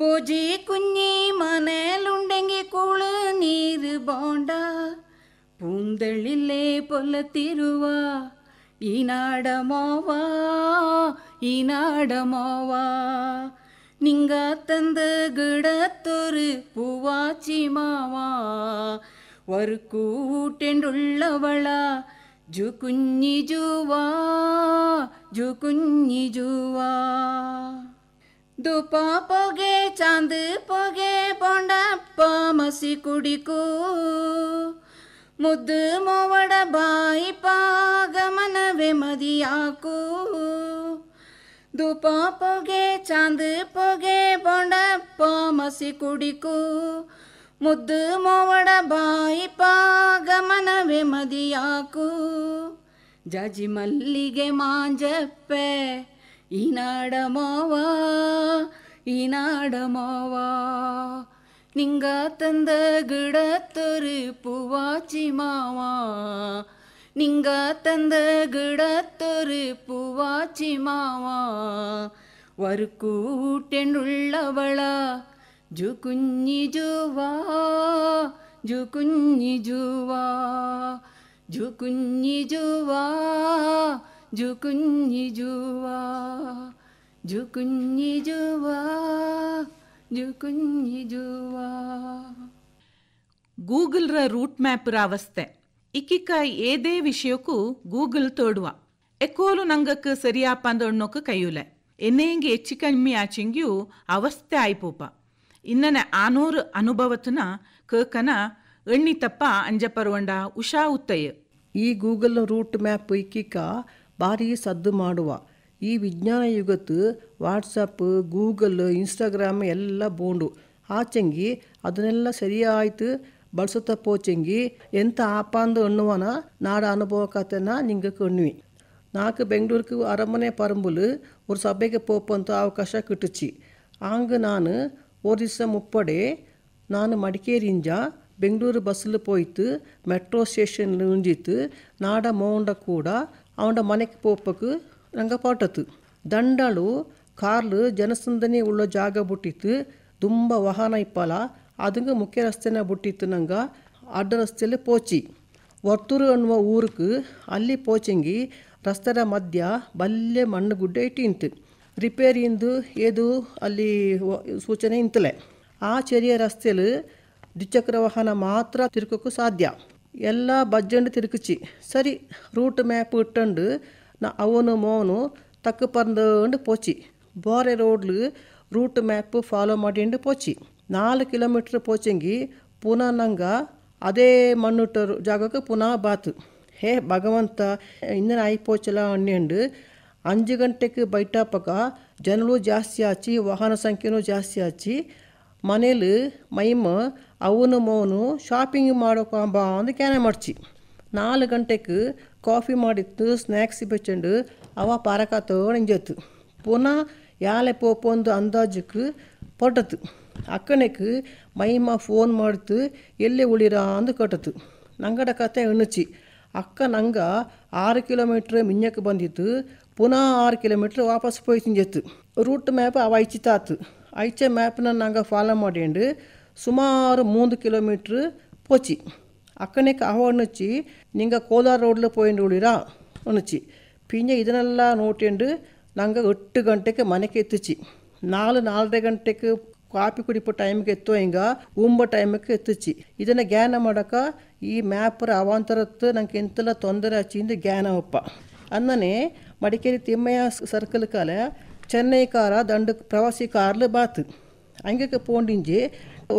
ಬೋಜಿ ಕುഞ്ഞി ಮನೇಲುಂಡೆಂಗಿ ಕೂಳು ನೀರು ಬೋಂಡ. ಪೂಂದಳಿಲ್ಲೇ ಪೊಲತಿರುವ ಈ ನಾಡ ಮೋವ ಈ ನಾಡ ಮೋವ. ನಿಂಗ ತಂದ ಗಿಡತೊರು பூவாச்சி மாவா ஒரு கூட்டெண்டுள்ளவள ಜು ಕುഞ്ഞി ಜುವಾ ಜು ಕುഞ്ഞി ಜುವಾ. ಧೂಪ ಪೊಗೆ ಚಾಂದ್ ಪೊಗೆ ಬೊಂಡಪ್ಪ ಮಸಿ ಕುಡಿಕೂ ಮುದ್ದು ಮೋವಡ ಬಾಯಿ ಪಾಗಮನವೇ ಮದಿಯಾಕು. ಧೂಪ ಪೊಗೆ ಚಾಂದ್ ಪೊಗೆ ಬೊಂಡಪ್ಪ ಮಸಿ ಕುಡಿಕು ಮುದ್ದು ಮೋವಡ ಬಾಯಿ ಪಾಗಮನವೇ ಮದಿಯಾಕು. ಜಾಜಿ ಮಲ್ಲಿಗೆ ಮಾಂಜಪ್ಪೆ ಈ ನಾಡ ಮೋವ ಈ ನಾಡ ಮೋವ. ನಿಂಗ ತಂದ ಗಿಡತೊರು பூவாச்சி மாவா ನಿಂಗ ತಂದ ಗಿಡತೊರು பூவாச்சி மாவா ஒரு கூட்டெண்டுள்ளவள ಜು ಕುഞ്ഞി ಜುವಾ ಜು ಕುഞ്ഞി ಜುವಾ ಜು ಕುഞ്ഞി ಜುವಾ ಜು ಕುഞ്ഞി ಜುವಾ ಜು ಕುഞ്ഞി ಜುವಾ ಜು ಕುഞ്ഞി ಜುವಾ. ಗೂಗಲ್ ರ ರೂಟ್ ಮ್ಯಾಪ್ ರ ಅವಸ್ಥೆ ಇಕ್ಕಿಕ್ಕ ಏದೇ ವಿಷಯಕ್ಕೂ ಗೂಗಲ್ ತೋಡುವ ಎಕ್ಕೋಲು ನಂಗಕ್ಕೆ ಸರಿಯಾಪಂದೊಣ್ಣೋക്ക് ಕೈಯುಲೆ ಎನ್ನೇಂಗೆ ಹೆಚ್ಚು ಕಮ್ಮಿ ಆಚಿಂಗ್ಯೂ ಅವಸ್ಥೆ ಆಯ್ಪೋಪ. ಇನ್ನನೆ ಆನೂರು ಅನುಭವತನ ಕೇಕನ ಎಣ್ಣಿತಪ್ಪ ಅಂಜಪರ್ವಂಡ ಉಷಾ ಉತ್ತಯ್ಯ. ಈ ಗೂಗಲ್ ರೂಟ್ ಮ್ಯಾಪ್ ಇಕ್ಕಿಕ ಭಾರಿ ಸದ್ದು ಮಾಡುವ. ಈ ವಿಜ್ಞಾನ ಯುಗತ್ತು ವಾಟ್ಸಪ್ ಗೂಗಲ್ ಇನ್ಸ್ಟಾಗ್ರಾಮ್ ಎಲ್ಲ ಬೋಂಡು ಆಚೆಂಗಿ ಅದನ್ನೆಲ್ಲ ಸರಿಯಾಯ್ತು ಬಳಸುತ್ತ ಪೋಚೆಂಗಿ ಎಂತ ಆಪಾಂದು ಎಣ್ಣುವನ ನಾಡ ಅನುಭವ ಕಥೆನ ನಿಂಗೆ ಕಣ್ವಿ. ನಾಲ್ಕು ಬೆಂಗಳೂರಿಗೆ ಅರಮನೆ ಪರಂಬುಲು ஒரு ಸಭೆಗೆ போப்பಂತ ಅವಕಾಶ ಕಿಟ್ಟುಚಿ. ಆಂಗ ನಾನು ஒரு ದಿವಸ ಮುಪ್ಪಡೆ ನಾನು ಮಡಿಕೇರಿಯಿಂದ பெங்களூரு பஸ்ஸில் போய்த்து மெட்ரோ ஸ்டேஷனில் நிஞ்சித்து நாட மோண்ட கூட அவனோட மனைக்கு போப்பக்கு ನಂಗೆ ಪಾಟತ್ತು ದಂಡಳು ಕಾರ್ಲು ಜನಸಂದಣಿ ಉಳ್ಳ ಜಾಗ ಬಿಟ್ಟಿತ್ತು ತುಂಬ ವಾಹನ ಇಪ್ಪಲ ಅದಂಗೆ ಮುಖ್ಯ ರಸ್ತೆನ ಬಿಟ್ಟಿತ್ತು ನಂಗೆ ಅಡ್ಡ ರಸ್ತೆಯಲ್ಲಿ ಪೋಚಿ ವರ್ತೂರು ಅನ್ನುವ ಊರಿಗೆ ಅಲ್ಲಿ ಪೋಚಂಗಿ ರಸ್ತೆಯ ಮಧ್ಯ ಬಲ್ಲೆ ಮಣ್ಣು ಗುಡ್ಡೆ ಇಟ್ಟಿಂತು ರಿಪೇರಿಯಿಂದ ಏದು ಅಲ್ಲಿ ಸೂಚನೆ ಇಂತಲೇ ಆ ಚೆರಿಯ ರಸ್ತೆಯಲ್ಲಿ ದ್ವಿಚಕ್ರ ವಾಹನ ಮಾತ್ರ ತಿರುಗೋಕ್ಕೂ ಸಾಧ್ಯ ಎಲ್ಲ ಬಜ್ಜಂಡು ತಿರುಗಿಸಿ ಸರಿ ರೂಟ್ ಮ್ಯಾಪ್ ಇಟ್ಟಂಡು ಅವನು ಮೋನು ತಕ್ಕ ಪರಂದು ಪೋಚಿ ಬೋರೆ ರೋಡ್ಲು ರೂಟ್ ಮ್ಯಾಪ್ ಫಾಲೋ ಮಾಡಿಂಡು ಪೋಚಿ 4 ಕಿಲೋಮೀಟ್ರ್ ಪೋಚಂಗಿ ಪುನಃ ನಂಗೆ ಅದೇ ಮಣ್ಣುಟ್ಟ ಜಾಗಕ್ಕೆ ಪುನಃ ಬಾತು ಹೇ ಭಗವಂತ ಇನ್ನೇನು ಆಯ್ಪೋಚಲ ಅನ್ನೆಂಡು 5 ಗಂಟೆಗೆ ಬೈಟಾಪಕ ಜನರು ಜಾಸ್ತಿ ಆಚಿ ವಾಹನ ಸಂಖ್ಯೆನೂ ಜಾಸ್ತಿ ಆಚಿ ಮನೇಲಿ ಮೈಮ ಅವನು ಮೋನು ಶಾಪಿಂಗ್ ಮಾಡೋಕೊಂಬ ಅಂದು ಕ್ಯಾನೆ ಮಾಡ್ಚಿ 4 ಗಂಟೆಗೆ ಕಾಫಿ ಮಾಡಿತ್ತು ಸ್ನ್ಯಾಕ್ಸ್ ಬೆಚ್ಚಂಡು ಅವ ಪಾರಕ ತಗೊಂಡಿಂಜತ್ತು ಪುನಃ ಯಾಲೆ ಪೋಪೊಂದು ಅಂದಾಜಕ್ಕೆ ಪೊಟ್ಟತು ಅಕ್ಕನೆಕ್ಕೆ ಮೈಮ ಫೋನ್ ಮಾಡಿತು ಎಲ್ಲಿ ಉಳಿರ ಅಂದು ಕಟ್ಟತು ನಂಗಡ ಕತೆ ಎಣ್ಣುಚಿ ಅಕ್ಕ ನಂಗೆ 6 ಕಿಲೋಮೀಟ್ರ್ ಮಿಂಜಕ್ಕೆ ಬಂದಿತ್ತು ಪುನಃ 6 ಕಿಲೋಮೀಟ್ರ್ ವಾಪಸ್ ಪೋಯ್ತಿಂಜತ್ತು ರೂಟ್ ಮ್ಯಾಪ್ ಅವ ಐಚಿತಾತು ಐಚೆ ಮ್ಯಾಪ್ನ ನಂಗೆ ಫಾಲೋ ಮಾಡಿಂಡು ಸುಮಾರು 3 ಕಿಲೋಮೀಟ್ರ್ ಪೋಚಿ ಅಕ್ಕನೆಕ್ಕೆ ಅವ ಅಣ್ಣುಚ್ಚಿ ನಿಂಗೆ ಕೋಲಾರ ರೋಡ್ಲು ಪೋಯಿಂಡು ಉಳಿರಾ ಅಣ್ಣುಚ್ಚಿ ಪಿಂಜ ಇದನ್ನೆಲ್ಲ ನೋಟಿಂಡು ನಂಗೆ 8 ಗಂಟೆಗೆ ಮನೆಗೆ ಎತ್ತುಚಿ 4 ಗಂಟೆಗೆ ಕಾಫಿ ಕುಡಿಪೋ ಟೈಮಿಗೆ ಎತ್ತೋ ಹಿಂಗೆ ಉಂಬ ಟೈಮಿಗೆ ಎತ್ತುಚಿ ಇದನ್ನು ಜ್ಞಾನ ಮಾಡೋಕೆ ಈ ಮ್ಯಾಪರ ಅವಾಂತರತ್ತು ನಂಗೆ ಎಂತೆಲ್ಲ ತೊಂದರೆ ಹಚ್ಚಿಂದ ಜ್ಞಾನ ಒಪ್ಪ ಅನ್ನನೇ ಮಡಿಕೇರಿ ತಿಮ್ಮಯ್ಯ ಸರ್ಕಲ್ ಕಾಲ ಚೆನ್ನೈ ಕಾರ ದಂಡು ಪ್ರವಾಸಿ ಕಾರ್ಲು ಬಾತು ಹಂಗೆ ಪೋಂಡಿಂಜಿ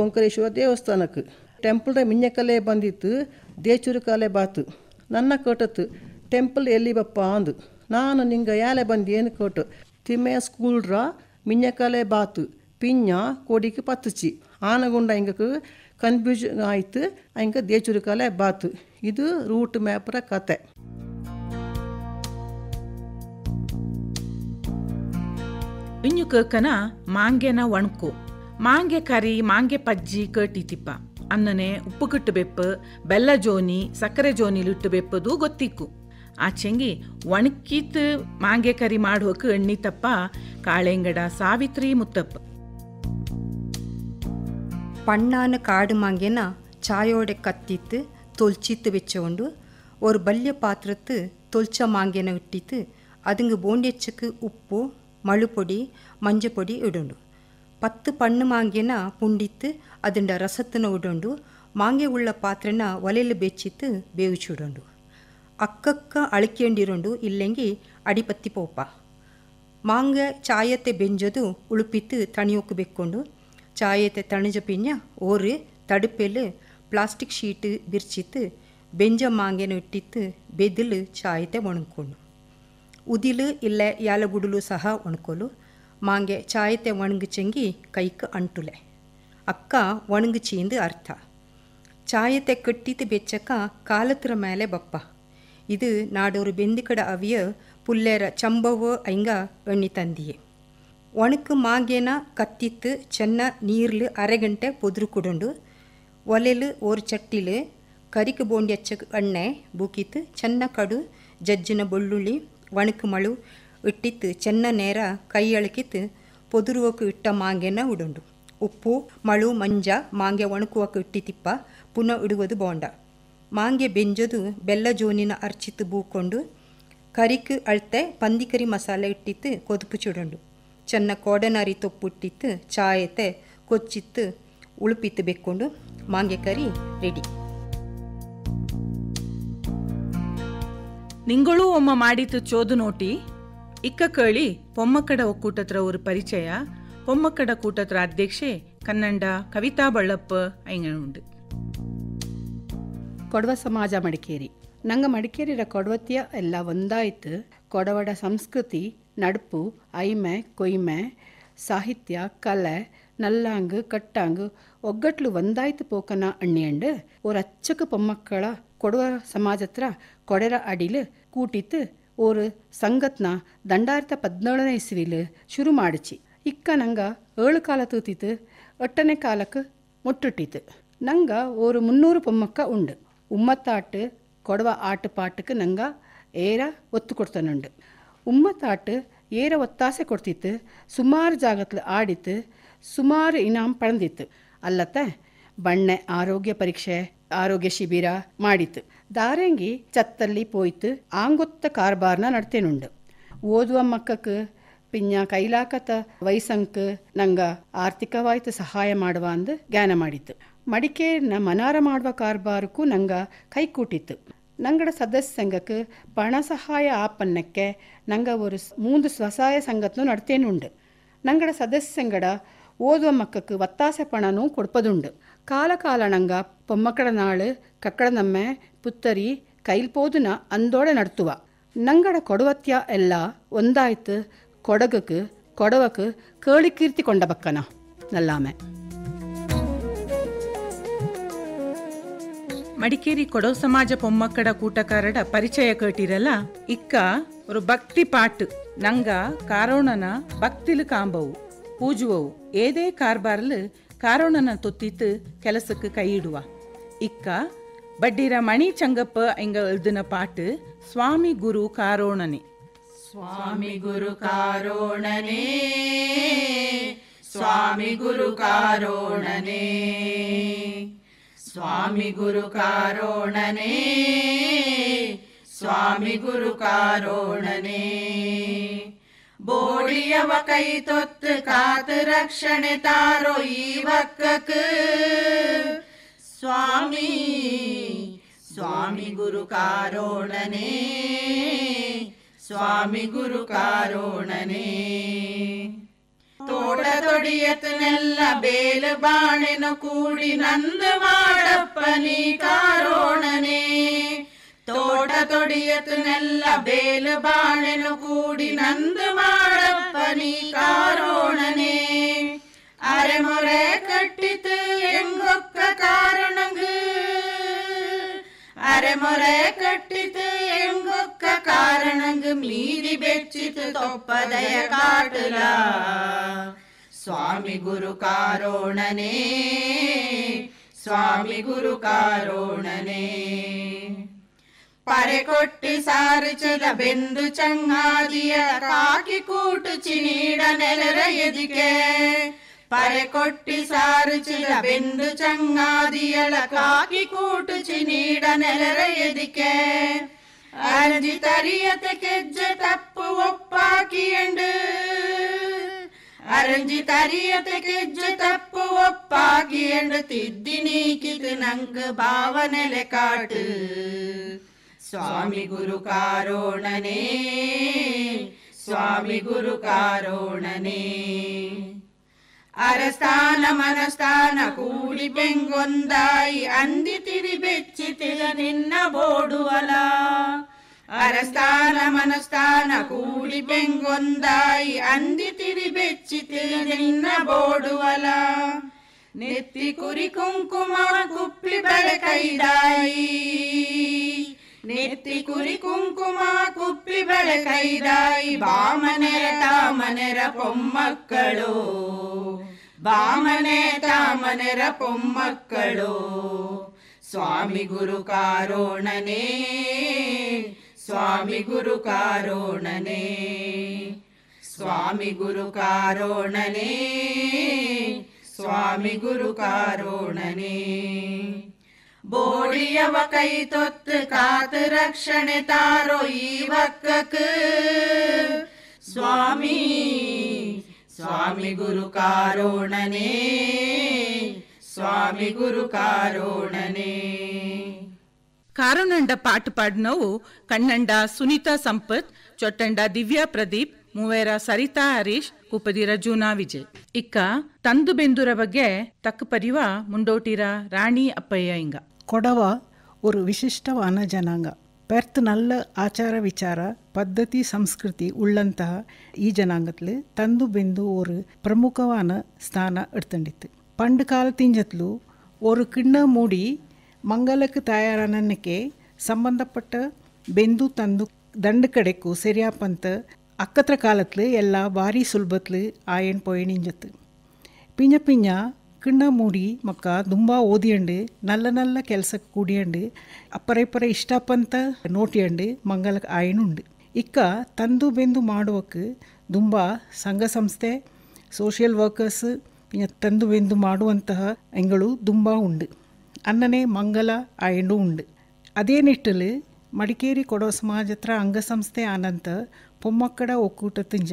ಓಂಕಾರೇಶ್ವರ ದೇವಸ್ಥಾನಕ್ಕೆ ಟೆಂಪಲ್ದ ಮಿಂಜಕಲ್ಲೇ ಬಂದಿತ್ತು ದೇಚೂರು ಕಾಲೇ ಬಾತು ನನ್ನ ಕಟ್ಟತ್ತು ಟೆಂಪಲ್ ಎಲ್ಲಿ ಬಪ್ಪ ಅಂದು ನಾನು ನಿಂಗೆ ಯಾಲೆ ಬಂದು ಏನು ಕಟ್ಟು ತಿಮ್ಮಯ್ಯ ಸ್ಕೂಲ್ರ ಮಿಂಜಕಲ್ಲೇ ಬಾತು ಪಿಂಜ ಕೋಡಿಗೆ ಪತ್ತುಚಿ ಆನಗುಂಡ ಹಿಂಗೆ ಕನ್ಫ್ಯೂಷನ್ ಆಯ್ತು ಹಿಂಗೆ ದೇಚೂರು ಕಾಲೇ ಬಾತು ಇದು ರೂಟ್ ಮ್ಯಾಪ್ರ ಕತೆ ಇನ್ನು ಕೇಕನ ಮಾಂಗೆನ ಒಣಕು ಮಾಂಗೆ ಕರಿ ಮಾಂಗೆ ಪಜ್ಜಿ ಕೇಟಿತಿಪ್ಪ ಅನ್ನನೆ ಉಪ್ಪು ಕಿಟ್ಟು ಬೆಪ್ಪು ಬೆಲ್ಲ ಜೋನಿ ಸಕ್ಕರೆ ಜೋನಿಲಿಟ್ಟು ಬೆಪ್ಪದು ಗೊತ್ತಿಕ್ಕು ಆಚೆಂಗಿ ಒಣಕಿತ್ ಮಾಂಗೆ ಕರಿ ಮಾಡೋಕೆ ಎಣ್ಣಿತಪ್ಪ ಕಾಳೆಂಗಡ ಸಾವಿತ್ರಿ ಮುತ್ತಪ್ಪ പണ്ണാന് കാട് മാങ്കേന ചായോടെ കത്തിത്ത് തൊൽച്ചിത്ത് വെച്ചുകൊണ്ട് ഒരു വലിയ പാത്രത്ത് തൊൽച്ച മാങ്കേന ഇട്ടിത്ത് അതുങ്ങ് ബോണ്ടിയച്ചക്ക് ഉപ്പു മളുപൊടി മഞ്ഞപ്പൊടി ഇടുണ്ട് 10 പണ്ണ് മാങ്കേന ಪುಂಡಿತ್ತು അതിൻ്റെ ರಸತ್ತನ ಇಡುಂಡು ಮಾಂಗೆ ಉಳ್ಳ ಪಾತ್ರೆನ ಒಲೆಯಲ್ಲಿ ಬೆಚ್ಚಿತ್ತು ಬೇವಿಸಿಡುಂಡು ಅಕ್ಕಕ್ಕ ಅಳಿಕೆಂಡಿರುಂಡು ಇಲ್ಲೆಂಗಿ ಅಡಿಪತ್ತಿ ಪೋಪ ಮಾಂಗೆ ಚಾಯತೆ ಬೆಂಜದು ಉಳುಪಿತ್ತು ತಣಿಯೋಕೆ ಬೆಕ್ಕೊಂಡು ಚಾಯತೆ ತಣಿಜ ಪಿಂಜ ಓರು ತಡುಪೆಲು ಪ್ಲಾಸ್ಟಿಕ್ ಶೀಟ್ ಬಿರ್ಚಿತ್ತು ಬೆಂಜ ಮಾಂಗೆನ ಇಟ್ಟಿತ್ತು ಬೆದಿಲು ಚಾಯತೆ ಒಣಕೊಂಡು ಉದಿಲು ಇಲ್ಲ ಯಾಲಗುಡುಲು ಸಹ ಒಣಕೋಲು ಮಾಂಗೆ ಚಾಯತೆ ಒಣಗಿಚೆಂಗಿ ಕೈക്ക് ಅಂಟುಲೆ ಅಕ್ಕ ಒಣಗಿಚಿಂದು ಅರ್ಥ ಚಾಯತೆ ಕಟ್ಟಿತ್ತು ಬೆಚ್ಚಕ್ಕ ಕಾಲತ್ರ ಮೇಲೆ ಬಪ್ಪ ಇದು ನಾಡೋರು ಬೆಂದಿಕಡ ಅವಿಯ ಪುಲ್ಲೇರ ಚಂಬವ ಐಂಗ ಎಣ್ಣಿ ತಂದಿಯೇ ಒಣಕು ಮಾಂಗೇನ ಕತ್ತಿತ್ತು ಚೆನ್ನ ನೀರ್ಲು ಅರೆಗಂಟೆ ಪೊದ್ರು ಕುಡುಂಡು ಒಲೆಲು ಓರ್ ಚಟ್ಟಿಲು ಕರಿಕು ಬೋಂಡಿ ಹಚ್ಚಕ್ಕೆ ಎಣ್ಣೆ ಬೂಕಿತ್ತು ಚೆನ್ನ ಕಡು ಜಜ್ಜಿನ ಬೆಳ್ಳುಳ್ಳಿ ಒಣಕು ಮಳು ಇಟ್ಟಿತ್ತು ಚೆನ್ನ ನೇರ ಕೈ ಅಳಕಿತ್ತು ಪೊದುರುವಕ್ಕೆ ಇಟ್ಟ ಮಾಂಗೆನ ಉಡುಂಡು ಉಪ್ಪು ಮಳು ಮಂಜ ಮಾಂಗೆ ಒಣಕುವಕ್ಕೆ ಇಟ್ಟಿತಿಪ್ಪ ಪುನಃ ಇಡುವುದು ಬೋಂಡ ಮಾಂಗೆ ಬೆಂಜದು ಬೆಲ್ಲ ಜೋನಿನ ಅರ್ಚಿತ್ತು ಬೂಕೊಂಡು ಕರಿಕು ಅಳ್ತೆ ಪಂದಿಕರಿ ಮಸಾಲೆ ಇಟ್ಟಿತ್ತು ಕೊದುಪು ಚುಡುಂಡು ಚೆನ್ನ ಕೋಡನಾರಿ ತೊಪ್ಪುಟ್ಟಿತ್ತು ಚಾಯತೆ ಕೊಚ್ಚಿತ್ತು ಉಳುಪಿತ್ತು ಬೆಕ್ಕೊಂಡು ಮಾಂಗೆ ಕರಿ ರೆಡಿ ನಿಂಗಳೂ ಒಮ್ಮ ಮಾಡಿತು ಚೋದು ನೋಟಿ ಇಕ್ಕ ಕೇಳಿ ಪೊಮ್ಮಕ್ಕಡ ಒಕ್ಕೂಟತ್ರ ஒரு ಪರಿಚಯ ಪೊಮ್ಮಕ್ಕಡ ಕೂಟತ್ರ ಅಧ್ಯಕ್ಷೆ ಕನ್ನಂಡ ಕವಿತಾ ಬಳ್ಳಪ್ಪ ಐಂಗನುಂಡು ಕೊಡವ ಸಮಾಜ ಮಡಿಕೇರಿ ನಂಗೆ ಮಡಿಕೇರಿರ ಕೊಡವತ್ತಿಯ ಎಲ್ಲ ಒಂದಾಯ್ತು ಕೊಡವಡ ಸಂಸ್ಕೃತಿ ನಡುಪು ಐಮೆ ಕೊಯ್ಮೆ ಸಾಹಿತ್ಯ ಕಲೆ ನಲ್ಲಾಂಗು ಕಟ್ಟಾಂಗು ಒಗ್ಗಟ್ಲು ಒಂದಾಯ್ತು ಪೋಕನ ಅಣ್ಣಿಯಂಡು ஒரு ಅಚ್ಚಕ பொம்மக்கள ಕೊಡವ ಸಮಾಜತ್ರ ಕೊಡೆರ ಅಡಿಲು ಕೂಟಿತ್ತು ஒரு ಸಂಗತ್ನ 2017ನೇ ಇಸ್ವಿಲು ಶುರು ಮಾಡಿಚಿ ಇಕ್ಕ ನಂಗೆ 7 ಕಾಲ ತೂತಿತ್ತು 8ನೇ ಕಾಲಕ್ಕೆ ಮುಟ್ಟಿಟ್ಟಿತ್ತು ನಂಗ ஒரு 300 பொம்மக்க உண்டு. உம்மத்தாட்டு கொடவ ஆட்டு பாட்டுக்கு ನಂಗ ಏರ ಒತ್ತು ಕೊಡ್ತಾನುಂಡು. ಉಮ್ಮತ್ತಾட்டு ಏರ ಒತ್ತಾಸೆ ಕೊಡ್ತಿತ್ತು. ಸುಮಾರು ಜಾಗತ್ಲು ಆಡಿತ್ತು. ಸುಮಾರು ಇನಾಮ್ ಪಡೆದಿತ್ತು. ಅಲ್ಲತ್ತ ಬಣ್ಣೆ ಆರೋಗ್ಯ ಪರೀಕ್ಷೆ ಆರೋಗ್ಯ ಶಿಬಿರ ಮಾಡಿತ್ತು. ದಾರಂಗಿ ಚತ್ತಲ್ಲಿ ಪೋಯ್ತು ಆಂಗೊತ್ತ ಕಾರ್ಬಾರ್ನ ನಡ್ತೇನುಂಡು. ಓದುವ ಮಕ್ಕಕ್ಕೆ ಪಿಂಜ ಕೈಲಾಕತ ವಯಸ್ಸಂಕ್ ನಂಗ ಆರ್ಥಿಕವಾಯ್ತು ಸಹಾಯ ಮಾಡುವ ಅಂದು ಜ್ಞಾನ ಮಾಡಿತ್ತು. ಮಡಿಕೇರಿನ ಮನಾರ ಮಾಡುವ ಕಾರ್ಬಾರಕ್ಕೂ ನಂಗ ಕೈ ಕೂಟಿತ್ತು. ನಂಗಡ ಸದಸ್ಯ ಸಂಘಕ್ಕೆ ಪಣ ಸಹಾಯ ಆಪನ್ನಕ್ಕೆ ನಂಗ ஒரு 3 ಸ್ವಸಹಾಯ ಸಂಘತ್ನು ನಡ್ತೇನುಂಡು. ನಂಗಡ ಸದಸ್ಯ ಸಂಗಡ ಓದುವ ಮಕ್ಕಕ್ಕೆ ಒತ್ತಾಸೆ ಪಣನೂ ಕೊಡ್ಪದುಂಡು. ಕಾಲ ಕಾಲ ನಂಗ ಪೊಮ್ಮಕ್ಕಡ ನಾಳು ಕಕ್ಕಡ ನಮ್ಮೆ ಪುತ್ತರಿ ಕೈಲ್ಪೋದುನ ಅಂದೋಡೆ ನಡ್ತುವ. ನಂಗಡ ಕೊಡವತ್ಯ ಎಲ್ಲ ಒಂದಾಯ್ತು ಕೊಡಗಕ್ಕೆ ಕೊಡವಕ್ಕೆ ಕೇಳಿ ಕೀರ್ತಿ ಕೊಂಡ ಬಕ್ಕನ ನಲ್ಲಾಮೆ. ಮಡಿಕೇರಿ ಕೊಡವ ಸಮಾಜ ಪೊಮ್ಮಕ್ಕಡ ಕೂಟಕಾರಡ ಪರಿಚಯ ಕೇಟಿರಲ್ಲ. ಇಕ್ಕ ஒரு ಭಕ್ತಿ ಪಾಟ್ ನಂಗ ಕಾರೋಣನ ಭಕ್ತಿಲು ಕಾಂಬವು ಪೂಜುವವು ಏದೇ ಕಾರ್ಬಾರ್ಲು ಕಾರೋಣನ ತೊತ್ತಿತ್ತು ಕೆಲಸಕ್ಕೆ ಕೈ ಇಡುವ. ಇಕ್ಕ ಬಡ್ಡಿರ ಮಣಿ ಚಂಗಪ್ಪ ಎಂಗ ಎಳ್ದಿನ ಪಾಟ್ ಸ್ವಾಮಿ ಗುರು ಕಾರೋಣನೆ. ಸ್ವಾಮಿ ಗುರು ಕಾರೋಣನೆ, ಸ್ವಾಮಿ ಗುರು ಕಾರೋಣನೆ, ಸ್ವಾಮಿ ಗುರು ಕಾರೋಣನೆ, ಸ್ವಾಮಿ ಗುರು ಕಾರೋಣನೆ. ಬೋಡಿಯವ ಕೈ ತೊತ್ತು ಕಾತು ರಕ್ಷಣೆ ತಾರೋ ಈ ವಕ್ಕಕ್ಕೆ ಸ್ವಾಮಿ, ಸ್ವಾಮಿ ಗುರು ಕಾರೋಣನೆ, ಸ್ವಾಮಿ ಗುರು ಕಾರೋಣನೆ. ತೋಟ ತೊಡಿಯತನೆಲ್ಲ ಬೇಲು ಬಾಣೆನು ಕೂಡಿ ನಂದು ಮಾಡಪ್ಪ ನೀ ಕಾರೋಣನೆ. ತೋಟ ತೊಡಿಯತನೆಲ್ಲ ಬೇಲು ಬಾಣೆನು ಕೂಡಿ ನಂದು ಮಾಡಪ್ಪ ನೀ ಕಾರೋಣನೆ. ಅರೆಮೊರೆ ಕಟ್ಟಿತು ಎಂಗೊಕ್ಕ ಕಾರಣಂಗು, ಅರೆಮೊರೆ ಕಟ್ಟಿತು ಎಂಗೊಕ್ಕ ಕಾರಣಂಗು ಮೀರಿ ಬೆಚ್ಚಿತು ತೊಪ್ಪದಯ ಕಾಟುಲ. ಸ್ವಾಮಿ ಗುರು ಕಾರೋಣನೆ, ಸ್ವಾಮಿ ಗುರು ಕಾರೋಣನೆ. ಪರೆ ಕೊಟ್ಟಿ ಸಾರಿಚದ ಬೆಂದು ಚಂಗಾದಿಯ ಕಾಕಿ ಕೂಟು ಚಿನೀಡ ನೆಲರ ಎದಿಕೆ. ಪರೆ ಕೊಟ್ಟಿ ಸಾರಿಚದ ಬೆಂದು ಚಂಗಾದಿಯಳ ಕಾಕಿ ಕೂಟು ಚಿನೀಡ ನೆಲರ ಎದಿಕೆ. ಅರ್ಜಿ ತರಿಯತೆ ಕೆಜ್ಜೆ ತಪ್ಪು ಒಪ್ಪಾಕಿಯಂಡು, ಅರ್ಜಿ ತರಿಯತೆ ಕೆಜ್ಜೆ ತಪ್ಪು ಒಪ್ಪಾಕಿಯಂಡು ತಿದ್ದಿ ನೀಕಿತು ನಂಗ ಭಾವನೆಲೆ ಕಾಟು. ಸ್ವಾಮಿ ಗುರು ಕಾರೋಣನೆ, ಸ್ವಾಮಿ ಗುರು ಕಾರೋಣನೆ. ಅರಸ್ಥಾನ ಮನಸ್ಥಾನ ಕೂಡಿ ಬೆಂಗೊಂದಾಯಿ ಅಂದಿ ತಿರಿ ಬೆಚ್ಚಿತಿಲ ನಿನ್ನ ಬೋಡುವಲ. ಅರಸ್ಥಾನ ಮನಸ್ಥಾನ ಕೂಡಿ ಬೆಂಗೊಂದಾಯಿ ಅಂದಿ ತಿರಿ ಬೆಚ್ಚಿತಿಲ ನಿನ್ನ ಬೋಡುವಲ. ನೆತ್ತಿ ಕುರಿ ಕುಂಕುಮ ಕುಪ್ಪಿ ಬಳೆ ಕೈದಾಯಿ, ನೆತ್ತಿ ಕುರಿ ಕುಂಕುಮ ಕುಪ್ಪಿ ಬಳೆ ಕೈದಾಯಿ. ಬಾಮನೆರ ತಾಮನೆರ ಪೊಮ್ಮಕ್ಕಳು, ಬಾಮನೆ ತಾಮನೆರ ಪೊಮ್ಮಕ್ಕಳು. ಸ್ವಾಮಿ ಗುರು ಕಾರೋಣನೆ, ಸ್ವಾಮಿ ಗುರು ಕಾರೋಣನೆ, ಸ್ವಾಮಿ ಗುರು ಕಾರೋಣನೆ, ಸ್ವಾಮಿ ಗುರು ಕಾರೋಣನೆ. ಬೋಡಿಯವ ಕೈ ತೊತ್ತು ಕಾತು ರಕ್ಷಣೆ ತಾರೋ ಈ ವಕ್ಕಕ್ಕೆ ಸ್ವಾಮಿ, ಸ್ವಾಮಿ ಗುರು ಕಾರೋಣನೆ, ಸ್ವಾಮಿ ಗುರು ಕಾರೋಣನೆ. ಕಾರೋಣಂಡ ಪಾಟು ಪಾಡ್ನವು ಕಣ್ಣಂಡ ಸುನೀತಾ ಸಂಪತ್, ಚೊಟ್ಟಂಡ ದಿವ್ಯಾ ಪ್ರದೀಪ್, ಮೂವೇರ ಸರಿತಾ ಹರೀಶ್, ಕುಪದಿರ ಜೂನಾ ವಿಜಯ್. ಇಕ್ಕ ತಂದು ಬೆಂದೂರ ಬಗ್ಗೆ ತಕ್ಕ ಪರಿವ ಮುಂಡೋಟಿರ ರಾಣಿ ಅಪ್ಪಯ್ಯ ಇಂಗ. ಕೊಡವ ஒரு ವಿಶಿಷ್ಟವಾದ ಜನಾಂಗ. பெர்த் நல்ல ஆச்சார விசார பத்ததி சம்ஸ்கிருதி உள்ளಂತಹ ಈ ಜನಾಂಗತ್ಲು ತಂದು ಬೆಂದು ஒரு ಪ್ರಮುಖವಾದ ಸ್ಥಾನ எடுத்துண்டித்து. பண்டு காலத்திஞ்சತ್ಲು ஒரு கிண்ண மூடி ಮಂಗಲಕ್ಕೆ ತಯಾರನಕ್ಕೆ ಸಂಬಂಧಪಟ್ಟ ಬೆಂದು ತಂದು ದಂಡು ಕಡೆಕ್ಕೂ ಸರಿಯಾಪಂತ ಅಕ್ಕತ್ರ ಕಾಲತ್ಲು ಎಲ್ಲ ಭಾರಿ ಸುಲಭತ್ಲು ಆಯಣ್ ಪೊಯಣಿಂಜತ್ತು. ಪಿಂಜ ಪಿಂಜ ಕಿಣ್ಣ ಮೂಡಿ ಮಕ್ಕ ತುಂಬ ಓದಿಯಂಡು ನಲ್ಲ ನಲ್ಲ ಕೆಲಸಕ್ಕೆ ಕೂಡಿಯಂಡು ಅಪ್ಪರೆ ಇಷ್ಟಪಂತ ನೋಟಿಯಂಡು ಮಂಗಲಕ್ಕೆ ಆಯನುಂಡು ಇಕ್ಕ ತಂದು ಬೆಂದು ಮಾಡುವಕ್ಕೆ ತುಂಬ ಸಂಘ ಸಂಸ್ಥೆ ಸೋಷಿಯಲ್ ವರ್ಕರ್ಸ್ ತಂದು ಬೆಂದು ಮಾಡುವಂತಹ ಎಂಗಳು ತುಂಬ ಉಂಡು ಅನ್ನನೇ ಮಂಗಲ ಆಯಂಡು ಉಂಡು ಅದೇ ನಿಟ್ಟಲು ಮಡಿಕೇರಿ ಕೊಡವ ಸಮಾಜ ಹತ್ರ ಅಂಗಸಂಸ್ಥೆ ಆನಂತ ಪೊಮ್ಮಕ್ಕಡ ಒಕ್ಕೂಟದಿಂಜ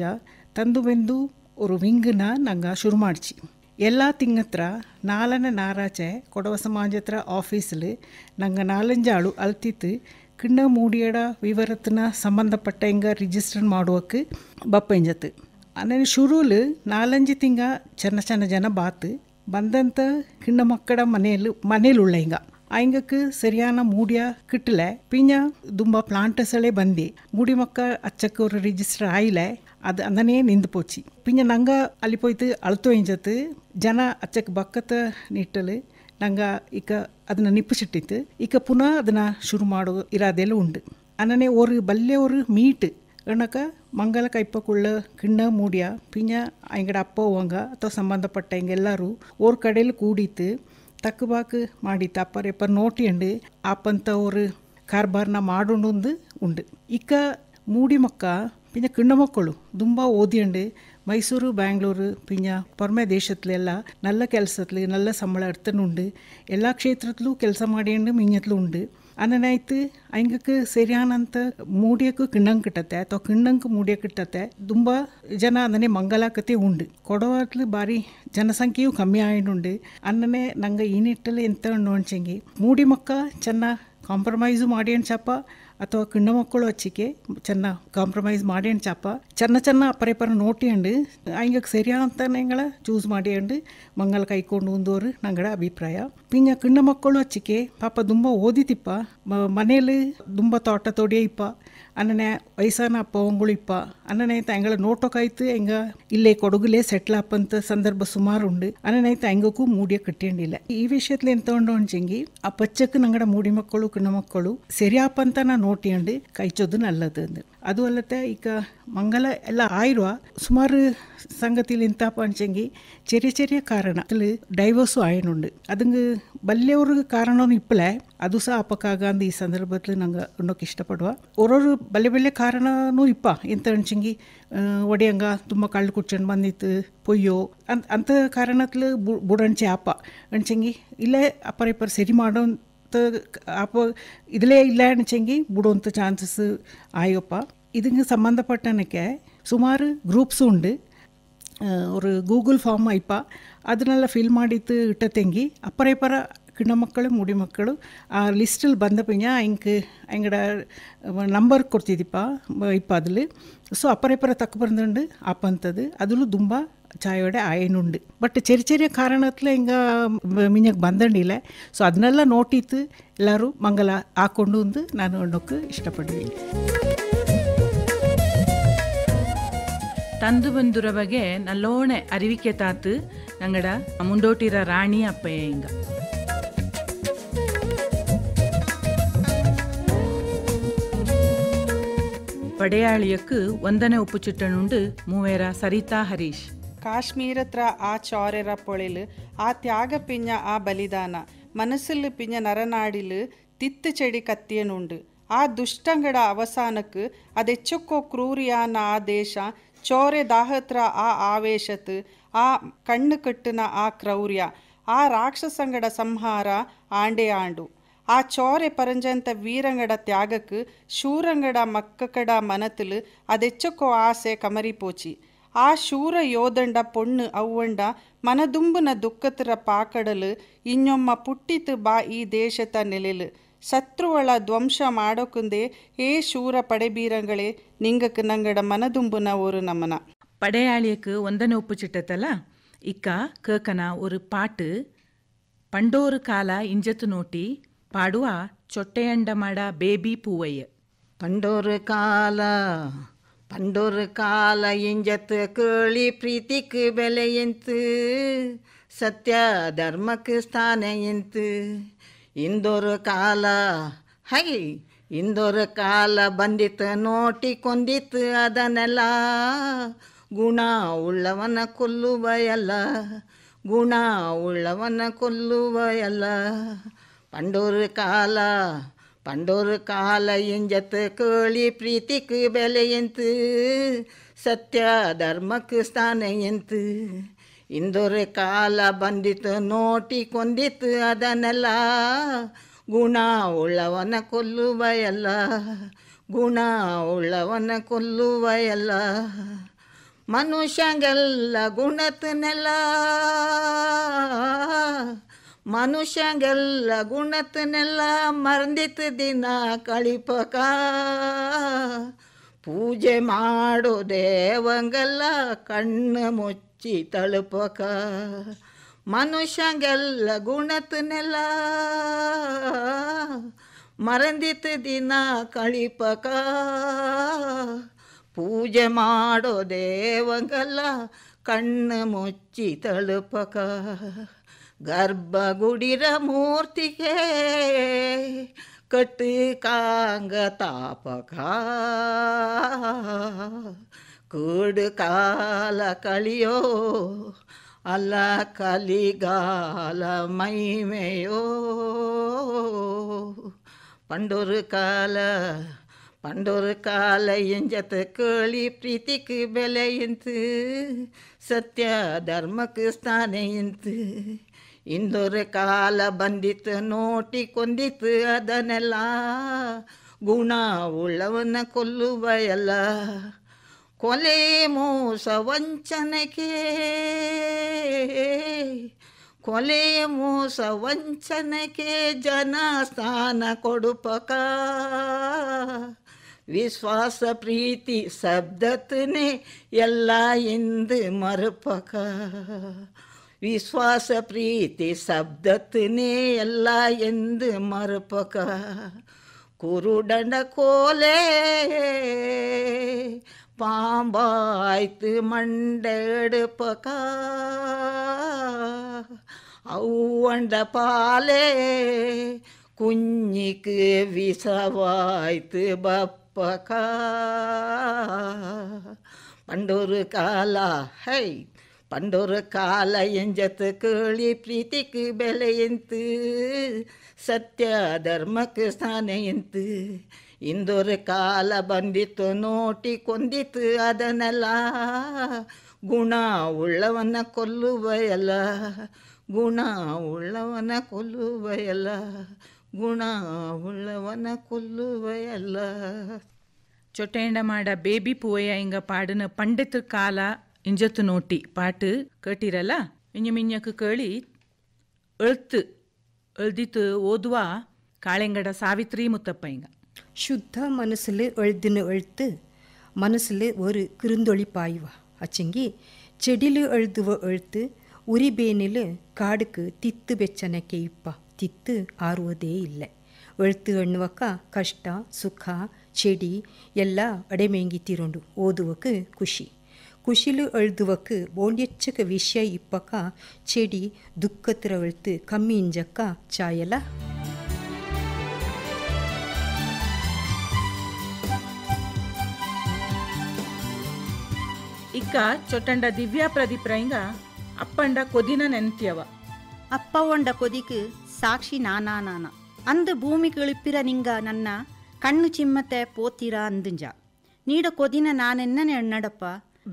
ತಂದು ಬೆಂದು ஒரு விங்குனா நாங்கள் ಶುರು ಮಾಡಿಸಿ ಎಲ್ಲ ತಿಂಗತ್ರ 4ನೇ ನಾರಾಚೆ ಕೊಡವ ಸಮಾಜ ಹತ್ರ ಆಫೀಸಲ್ಲಿ நாங்கள் 4-5 ಆಳು ಅಲ್ತಿತ್ತು ಕಿಣ್ಣ ಮೂಡಿಯಡ ವಿವರತನ ಸಂಬಂಧಪಟ್ಟ ಹಿಂಗೆ ರಿಜಿಸ್ಟರ್ ಮಾಡುವಕ್ಕೆ ಬಪ್ಪಂಜತ್ತು ಅನ್ನೇ ಶುರುಲು 4-5 ತಿಂಗ ಚೆನ್ನ ಜನ ಬಾತು ಬಂದಂತ ಕಿಣ್ಣ ಮಕ್ಕಳ ಮನೇಲುಳ್ಳ ಹಿಂಗ அங்கக்கு சரியான மூடியா கிட்டல பின்ன தும்பா பிளான்டர்ஸே பந்தி மூடி மக்க அச்சக்கு ஒரு ரிஜிஸ்டர் ஆயில அது அந்தனே நின்று போச்சு பின்ன நாங்கள் ಅಲ್ಲಿ போய்த்து ಅಳ್ತು ಎಂಜತ್ತು ಜನ ಅಚ್ಚಕ್ಕೆ ಬಕ್ಕತ್ತ ನಿಟ್ಟಲು ನಂಗೆ ಈಗ ಅದನ್ನು ನಿಪ್ಪಿಸಿಟ್ಟಿತ್ತು ಈಗ ಪುನಃ ಅದನ್ನು ಶುರು ಮಾಡೋ ಇರಾದೆಲ್ಲ ಉಂಡು ಅನ್ನನೇ ஒரு ಬಲ್ಲೆ ஒரு மீட்டு எனக்கு மங்கள கைப்பக்குள்ள கிண்ண மூடியா பின்ன எங்கட அப்பாவங்க ಅಥವಾ ಸಂಬಂಧಪಟ್ಟ ಎಲ್ಲರೂ ஒரு கடையில் கூடித்து ತಕ್ಕಬಾಕು ಮಾಡಿ ಅಪ್ಪರೆಪ್ಪ ನೋಟಿಯಂಡು ಆಪಂತ ஒரு ಕಾರ್ಬಾರ್ನ ಮಾಡೋಣ ಉಂಡು ಇಕ್ಕ ಮೂಡಿ ಮಕ್ಕ ಪಿಂಜ ಕಿಣ್ಣ ಮಕ್ಕಳು ತುಂಬ ಓದಿಯಂಡು ಮೈಸೂರು ಬ್ಯಾಂಗ್ಳೂರು ಪಿಂಜ ಪೊರ್ಮೆ ದೇಶತ್ಲೆಲ್ಲ நல்ல ಕೆಲಸತ್ಲು நல்ல ಸಂಬಳ எடுத்துனுண்டு ಎಲ್ಲ ಕ್ಷೇತ್ರತ್ಲೂ ಕೆಲಸ ಮಾಡಿಯಂಡು ಮಿಂಜತ್ಲು ಉಂಡು ಅನ್ನನಾಯ್ತು ಹಂಗಕ್ಕೆ ಸರಿಯಾನಂತ ಮೂಡಿಯಕ್ಕೂ ಕಿಣ್ಣಂಗೆ ಕಿಟ್ಟತ್ತೆ ಅಥವಾ ಕಿಣ್ಣಂಗೆ ಮೂಡಿಯ ಕಿಟ್ಟತ್ತೆ ತುಂಬ ಜನ ಅನ್ನನೇ ಮಂಗಲಾಕತೆ ಉಂಡು ಕೊಡವಾತ್ಲು ಬಾರಿ ಜನಸಂಖ್ಯೆಯೂ ಕಮ್ಮಿ ಆಯ್ನುಂಡು ಅನ್ನನೇ ನಂಗೆ ಈ ನಿಟ್ಟಲ್ಲಿ ಎಂತ ನೋಡ್ಚಂಗಿ ಮೂಡಿ ಮಕ್ಕ ಚೆನ್ನ ಕಾಂಪ್ರಮೈಸು ಮಾಡಿ ಚಾಪ ಅಥವಾ ಕಿಣ್ಣ ಮಕ್ಕಳು ಹಚ್ಚಿಕೆ ಚೆನ್ನ ಕಾಂಪ್ರಮೈಸ್ ಮಾಡಿ ಚಾಪ ಚೆನ್ನ ಅಪ್ಪರೆಪರ ನೋಟಿಯಂಡು ಹಂಗಕ್ಕೆ ಸರಿಯಾದಂತನೆಗಳ ಚೂಸ್ ಮಾಡಿಯಂಡು ಮಂಗಲ ಕೈಕೊಂಡು ಉಂದೋರು ನಂಗಡ ಅಭಿಪ್ರಾಯ ಪಿಂಜ ಕಿಣ್ಣ ಮಕ್ಕಳು ಹಚ್ಚಿಕೆ ಪಾಪ ತುಂಬ ಓದಿತಿಪ್ಪ ಮನೇಲಿ ತುಂಬ ತೋಟ ತೊಡಿಯ ಇಪ್ಪ ಅನ್ನನೆ ವಯಸ್ಸಾನ ಅಪ್ಪವಂಗಳು ಇಪ್ಪ ಅನ್ನನೈತೆ ಎಂಗಳ ನೋಟೋಕಾಯ್ತು ಎಂಗ ಇಲ್ಲೇ ಕೊಡಗುಲೇ ಸೆಟ್ಲ್ ಅಪ್ಪಂತ ಸಂದರ್ಭ ಸುಮಾರು ಉಂಡು ಅನ್ನನೈತೆ ಎಂಗಕ್ಕೂ ಮೂಡಿಯ ಕಟ್ಟಿಯಂಡಿಲ್ಲ ಈ ವಿಷಯದಲ್ಲಿ ಎಂತ ಉಂಡು ಅಂಚಂಗಿ ಆ ಪಚ್ಚಕ್ಕೆ ನಂಗಡ ಮೂಡಿ ಮಕ್ಕಳು ಕಿಣ್ಣ ಮಕ್ಕಳು ಸರಿಯಾಪಂತ ನಾ ನೋಟಿಯಂಡು ಕೈಚೋದು ನಲ್ಲದು ಅಂದು ಅದು ಅಲ್ಲತ್ತೆ ಈಗ ಮಂಗಲ ಎಲ್ಲ ಆಯ್ರುವ ಸುಮಾರು ಸಂಗತಿಲಿ ಇಂತಪ್ಪ ಅಂಚಂಗಿ ചെറിയ ಕಾರಣ ಡೈವರ್ಸು ಆಯನುಂಡು ಅದಂಗೆ ಬಲ್ಲೆಯವ್ರಿಗೆ ಕಾರಣನೂ ಇಪ್ಪಲೆ ಅದು ಸಹ ಅಪ್ಪಕ್ಕಾಗಂದು ಈ ಸಂದರ್ಭದಲ್ಲಿ ನಂಗೆ ಉಣ್ಣೋಕೆ ಇಷ್ಟಪಡುವ ಒರೊರು ಬಲ್ಲೆ ಕಾರಣನೂ ಇಪ್ಪ ಎಂತ ಅನ್ಸಂಗಿ ಒಡೆಯಂಗ ತುಂಬ ಕಳ್ಳು ಕುಚ್ಚಂಡು ಬಂದಿತ್ತು ಪೊಯ್ಯೋ ಅಂಥ ಕಾರಣತ್ಲು ಬುಡಂಚೆ ಅಪ್ಪ ಅನ್ಸಂಗಿ ಇಲ್ಲೇ ಅಪ್ಪರಿಪ್ಪರು ಸರಿ ಮಾಡೋ அப்போ இதிலே இல்லைன்னு செங்கி ಬಿಡುವಂಥ ಚಾನ್ಸಸ್ ಆಯಪ್ಪ ಇದಕ್ಕೆ ಸಂಬಂಧಪಟ್ಟನಕ್ಕೆ ಸುಮಾರು ಗ್ರೂಪ್ಸ್ ಉಂಡು ஒரு ಗೂಗಲ್ ಫಾರ್ಮ್ ಐಪ ಅದನ್ನೆಲ್ಲ ಫಿಲ್ ಮಾಡಿತ್ತು ಇಟ್ಟ ತೆಂಗಿ ಅಪ್ಪರೇಪರ ಕಿಣ್ಣ ಮಕ್ಕಳು ಮುಡಿ ಮಕ್ಕಳು ಆ ಲಿಸ್ಟಲ್ಲಿ ಬಂದ ಪಿಂಜ ಎಂಗಡ ನಂಬರ್ ಕೊಡ್ತಿದ್ದಿಪ್ಪ ಇಪ್ಪ ಅದಲ್ಲಿ ಸೊ ಅಪ್ಪರೇಪರ ತಕ್ಕ ಬಂದುಂಡು ಆಪಂಥದ್ದು ಅದಲು ತುಂಬ ಚಾಯೋಡೆ ಆಯನುಂಡು ಬಟ್ ചെറിയ ಕಾರಣತ್ಲೆ ಹಿಂಗ ಮಿಂಜಕ್ಕೆ ಬಂದಂಡಿಲ್ಲ ಸೊ ಅದನ್ನೆಲ್ಲ ನೋಟಿತ್ತು ಎಲ್ಲರೂ ಮಂಗಲ ಹಾಕ್ಕೊಂಡು ಒಂದು ನಾನು ಅನ್ನೋಕ್ಕೆ ಇಷ್ಟಪಡ್ತೀನಿ ತಂದು ಬಂದುರ ಬಗ್ಗೆ ನಲ್ಲೋಣೆ ಅರಿವಿಕೆ ತಾತು ನಂಗಡ ಮುಂಡೋಟಿರ ರಾಣಿ ಅಪ್ಪಯ್ಯ ಹಿಂಗ ಪಡೆಯಾಳಿಯಕ್ಕೆ ಒಂದನೇ ಉಪ್ಪು ಚಿಟ್ಟನುಂಡು ಮೂವೇರ ಸರಿತಾ ಹರೀಶ್ ಕಾಶ್ಮೀರತ್ರ ಆ ಚೌರೆರ ಪೊಳೆಲು ಆ ತ್ಯಾಗ ಪಿಂಜ ಆ ಬಲಿದಾನ ಮನಸ್ಸಲ್ಲಿ ಪಿಂಜ ನರನಾಡಿಲು ತಿತ್ತು ಚೆಡಿ ಕತ್ತಿಯನುಂಡು ಆ ದುಷ್ಟಂಗಡ ಅವಸಾನಕ್ಕೆ ಅದೆಚ್ಚಕ್ಕೋ ಕ್ರೂರಿಯಾನ ಆ ದೇಶ ಚೋರೆ ದಾಹತ್ರ ಆ ಆವೇಶತ್ ಆ ಕಣ್ಣು ಕಟ್ಟಿನ ಆ ಕ್ರೌರ್ಯ ಆ ರಾಕ್ಷಸಂಗಡ ಸಂಹಾರ ಆಂಡೆ ಆಂಡು ಆ ಚೋರೆ ಪರಂಜಂತ ವೀರಂಗಡ ತ್ಯಾಗಕ್ಕೆ ಶೂರಂಗಡ ಮಕ್ಕಕಡ ಮನತಲು ಅದೆಚ್ಚಕ್ಕೋ ಆಸೆ ಕಮರಿಪೋಚಿ ಆ ಶೂರ ಯೋದಂಡ ಪೊಣ್ಣು ಅವ್ವಂಡ ಮನದುಂಬುನ ದುಃಖತರ ಪಾಕಡಲು ಇನ್ನೊಮ್ಮ ಪುಟ್ಟಿತು ಬಾ ಈ ದೇಶದ ನೆಲೆಲು ಶತ್ರುವಳ ಧ್ವಂಸ ಮಾಡೋಕುಂದೆ ಏ ಶೂರ ಪಡೆಬೀರಂಗಳೇ ನಿಂಗಕ್ಕೆ ನಂಗಡ ಮನದುಂಬುನ ஒரு ನಮನ படையாளியக்கு ஒந்தனை உப்பு சிட்டத்தல இக்கா கேக்கன ஒரு பாட்டு பண்டோரு கால இஞ்சத்து நோட்டி பாடுவா ಚೊಟ್ಟೆಯಂಡ ಮಾಡ ಬೇಬಿ ಪೂವಯ್ಯ ಪಂಡೋರು ಕಾಲ ಇಂಜತ್ತು ಕೇಳಿ ಪ್ರೀತಿக்கு ಬೆಲೆ ಎಂತು ಸತ್ಯ ಧರ್ಮಕ್ಕೆ ಸ್ಥಾನ ಎಂತು ಇಂದೊರು ಕಾಲ ಬಂದಿತ್ತು ನೋಟಿ ಕೊಂದಿತ್ತು ಅದನ್ನೆಲ್ಲ ಗುಣ ಉಳ್ಳವನ ಕೊಲ್ಲುವ ಎಲ್ಲ ಗುಣ ಉಳ್ಳವನ ಕೊಲ್ಲುವ ಎಲ್ಲ. ಪಂಡೋರು ಕಾಲ ಎಂಜತ್ ಕೇಳಿ ಪ್ರೀತಿக்கு ಬೆಲೆ ಎಂತು, ಸತ್ಯ ಧರ್ಮಕ್ಕೆ ಸ್ಥಾನ ಎಂತು. ಇಂದೊರೆ ಕಾಲ ಬಂದಿತ್ತು ನೋಟಿ ಕೊಂದಿತ್ತು ಅದನ್ನೆಲ್ಲ, ಗುಣ ಉಳ್ಳವನ ಕೊಲ್ಲುವ ಎಲ್ಲ. ಗುಣ ಉಳ್ಳವನ ಕೊಲ್ಲುವ ಎಲ್ಲ. ಮನುಷ್ಯಂಗೆಲ್ಲ ಗುಣತನೆಲ್ಲ, ಮನುಷ್ಯಂಗೆಲ್ಲ ಗುಣತನೆಲ್ಲ ಮರ್ದಿತ್ತು ದಿನ ಕಳಿಪಕ. ಪೂಜೆ ಮಾಡೋ ದೇವಂಗೆಲ್ಲ ಕಣ್ಣು ಮುಚ್ಚಿ ತಳುಪಕ. ಮನುಷ್ಯಂಗೆಲ್ಲ ಗುಣತನೆಲ್ಲ ಮರಂದಿತ್ತು ದಿನ ಕಳಿಪಕ. ಪೂಜೆ ಮಾಡೋ ದೇವಂಗೆಲ್ಲ ಕಣ್ಣು ಮುಚ್ಚಿ ತಳುಪಕ. ಗರ್ಭಗುಡಿರ ಮೂರ್ತಿಗೆ ಕಟ್ಟು ಕಾಂಗ ತಾಪಕ. ಕೂಡು ಕಾಲ ಕಳಿಯೋ ಅಲ್ಲ ಕಲಿಗಾಲ ಮೈಮೆಯೋ. ಪಂಡೋರು ಕಾಲ ಎಂಜತ್ ಕೇಳಿ ಪ್ರೀತಿக்கு ಬೆಲೆ ಎಂತು, ಸತ್ಯ ಧರ್ಮಕ್ಕೆ ಸ್ಥಾನ ಎಂತು. ಇಂದೊರೆ ಕಾಲ ಬಂದಿತ್ತು ನೋಟಿ ಕೊಂದಿತ್ತು ಅದನ್ನೆಲ್ಲ, ಗುಣ ಉಳ್ಳವನ ಕೊಲ್ಲುವ ಎಲ್ಲ. ಕೊಲೆ ಮೋಸ ವಂಚನೆಗೆ ಜನ ಸ್ಥಾನ ಕೊಡುಪಕ. ವಿಶ್ವಾಸ ಪ್ರೀತಿ ಶಬ್ದತನೇ ಎಲ್ಲ ಎಂದು ಮರುಪಕ. ವಿಶ್ವಾಸ ಪ್ರೀತಿ ಶಬ್ದತನೇ ಎಲ್ಲ ಎಂದು ಮರುಪಕ. ಕುರುಡನ ಕೋಲೆ பாம்பாய்த்து மண்டெடுப்பக. அவ்வண்ட பாலே குஞ்சிக்கு விசவாய்த்து பப்பக. பண்டொரு காலா பண்டொரு ಕಾಲ ಎಂಜತ್ ಕೇಳಿ ಪ್ರೀತಿக்கு ಬೆಲೆ ಎಂತು, ಸತ್ಯ ಧರ್ಮಕ್ಕೆ ಸ್ಥಾನ ಎಂತು. ಇಂದೊರೆ ಕಾಲ ಬಂದಿತ್ತು ನೋಟಿ ಕೊಂದಿತ್ತು ಅದನ್ನೆಲ್ಲ, ಗುಣ ಉಳ್ಳವನ ಕೊಲ್ಲುವ ಎಲ್ಲ. ಗುಣ ಉಳ್ಳವನ ಕೊಲ್ಲುವ ಎಲ್ಲ. ಗುಣ ಉಳ್ಳವನ ಕೊಲ್ಲುವ ಎಲ್ಲ. ಚೊಟ್ಟೇಂಡ ಮಾಡ ಬೇಬಿ ಪೂವಯ್ಯ ಇಂಗ ಪಾಡಿನ ಪಂಡಿತ ಕಾಲ ಇಂಜತ್ತು ನೋಟಿ ಪಾಟು ಕೇಟಿರಲ್ಲ. ಮಿಂಜಕ್ಕೆ ಕೇಳಿ ಎಳ್ದಿತ್ತು ಓದುವ ಕಾಳೆಂಗಡ ಸಾವಿತ್ರಿ ಮುತ್ತಪ್ಪ ಇಂಗ. சுத்த மனசில் எழுதுன்னு எழுத்து மனசில் ஒரு கிருந்தொளி பாய்வா அச்சங்கி செடியில் எழுதுவ எழுத்து உரிபேனில் காடுக்கு தித்து ಬೆಚ್ಚನಕ್ಕೆ ಇಪ್ಪ ತಿತ್ತು ಆರುವುದೇ ಇಲ್ಲ. எழுத்து ಎನ್ನುವಕ್ಕ ಕಷ್ಟ ಸುಖ ಚೆಡಿ ಎಲ್ಲ ಅಡೆಮೇಂಗಿತ್ತಿರೋಂಡು ಓದುವಕ್ಕೆ ಖುಷಿಲು எழுதுவக்கு ಬೋಂಡ್ಯಚ್ಚಕ ವಿಷಯ ಇಪ್ಪಕ ಚೆಡಿ ದುಃಖತ್ರ எழுத்து ಕಮ್ಮಿ ಇಂಜಕ್ಕ ಚಾಯಲ. ಇಕ್ಕ ಚೊಟ್ಟಂಡ ದಿವ್ಯಾ ಪ್ರದೀಪ್ರಂಗ ಅಪ್ಪಂಡ ಕೊದಿನ ನೆನ್ತಿಯವ. ಅಪ್ಪ ಒಂಡ ಕೊದಿಕು ಸಾಕ್ಷಿ ನಾನಾ ಅಂದು ಭೂಮಿಗೆ ಇಳಿಪಿರ ನಿಂಗ ನನ್ನ ಕಣ್ಣು ಚಿಮ್ಮತೆ ಪೋತೀರ ಅಂದುಂಜ. ನೀಡ ಕೊದಿನ ನಾನೆನ್ನನೆ ಎಣ್ಣಡಪ್ಪ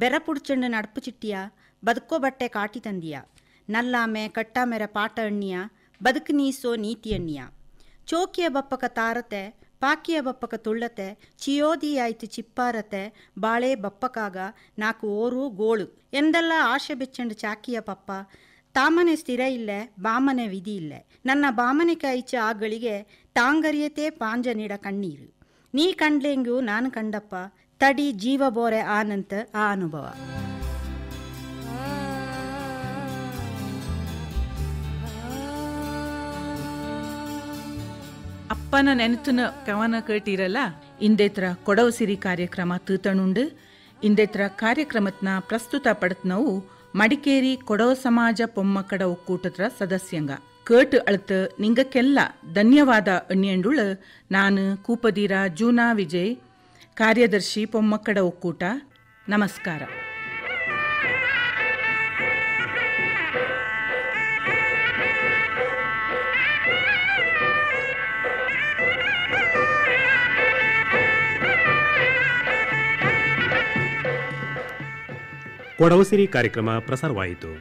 ಬೆರ ಪುಡ್ಚಂಡು ನಡ್ಪು ಚಿಟ್ಟಿಯ ಬದುಕೋ ಬಟ್ಟೆ ಕಾಟಿ ತಂದಿಯ. ನಲ್ಲಾಮೆ ಕಟ್ಟಾಮೆರ ಪಾಟ ಎಣ್ಣಿಯ ಬದುಕು ನೀಸೋ ನೀತಿ ಎಣ್ಣಿಯ. ಚೋಕಿಯ ಬಪ್ಪಕ ತಾರತೆ ಪಾಕಿಯ ಬಪ್ಪಕ ತುಳ್ಳತೆ ಚಿಯೋದಿ ಆಯ್ತು ಚಿಪ್ಪಾರತೆ ಬಾಳೆ ಬಪ್ಪಕಾಗ ನಾಕು ಓರು ಗೋಳು ಎಂದೆಲ್ಲ ಆಶೆ ಬೆಚ್ಚಂಡು ಚಾಕಿಯ ಪಪ್ಪ. ತಾಮನೆ ಸ್ಥಿರ ಇಲ್ಲೆ ಬಾಮನೆ ವಿಧಿ ಇಲ್ಲೆ. ನನ್ನ ಬಾಮನೆ ಕಾಯ್ಚ ಆಗಳಿಗೆ ತಾಂಗರಿಯತೆ ಪಾಂಜ ನೀಡ ಕಣ್ಣೀರು. ನೀ ಕಂಡ್ಲೆಂಗೂ ನಾನು ಕಂಡಪ್ಪ ತಡಿ ಜೀವ ಬೋರೆ ಆನಂತ ಆ ಅನುಭವ. ಅಪ್ಪನ ನೆನತನ ಕವನ ಕೇಟಿರಲ್ಲ. ಇಂದೇತ್ರ ಕೊಡವ ಸಿರಿ ಕಾರ್ಯಕ್ರಮ ತೂತಣುಂಡು. ಇಂದೇತ್ರ ಕಾರ್ಯಕ್ರಮತ್ನ ಪ್ರಸ್ತುತ ಪಡತ್ನವು ಮಡಿಕೇರಿ ಕೊಡವ ಸಮಾಜ ಪೊಮ್ಮಕ್ಕಡ ಒಕ್ಕೂಟದ ಸದಸ್ಯಂಗ ಕೇಟು ಅಳ್ತ ನಿಂಗಕ್ಕೆಲ್ಲ ಧನ್ಯವಾದ ಅಣ್ಯಂಡುಳ. ನಾನು ಕೂಪದೀರ ಜೂನಾ ವಿಜಯ್, ಕಾರ್ಯದರ್ಶಿ ಪೊಮ್ಮಕ್ಕಡ ಒಕ್ಕೂಟ. ನಮಸ್ಕಾರ. ಕೊಡವ ಸಿರಿ ಕಾರ್ಯಕ್ರಮ ಪ್ರಸಾರವಾಯಿತು.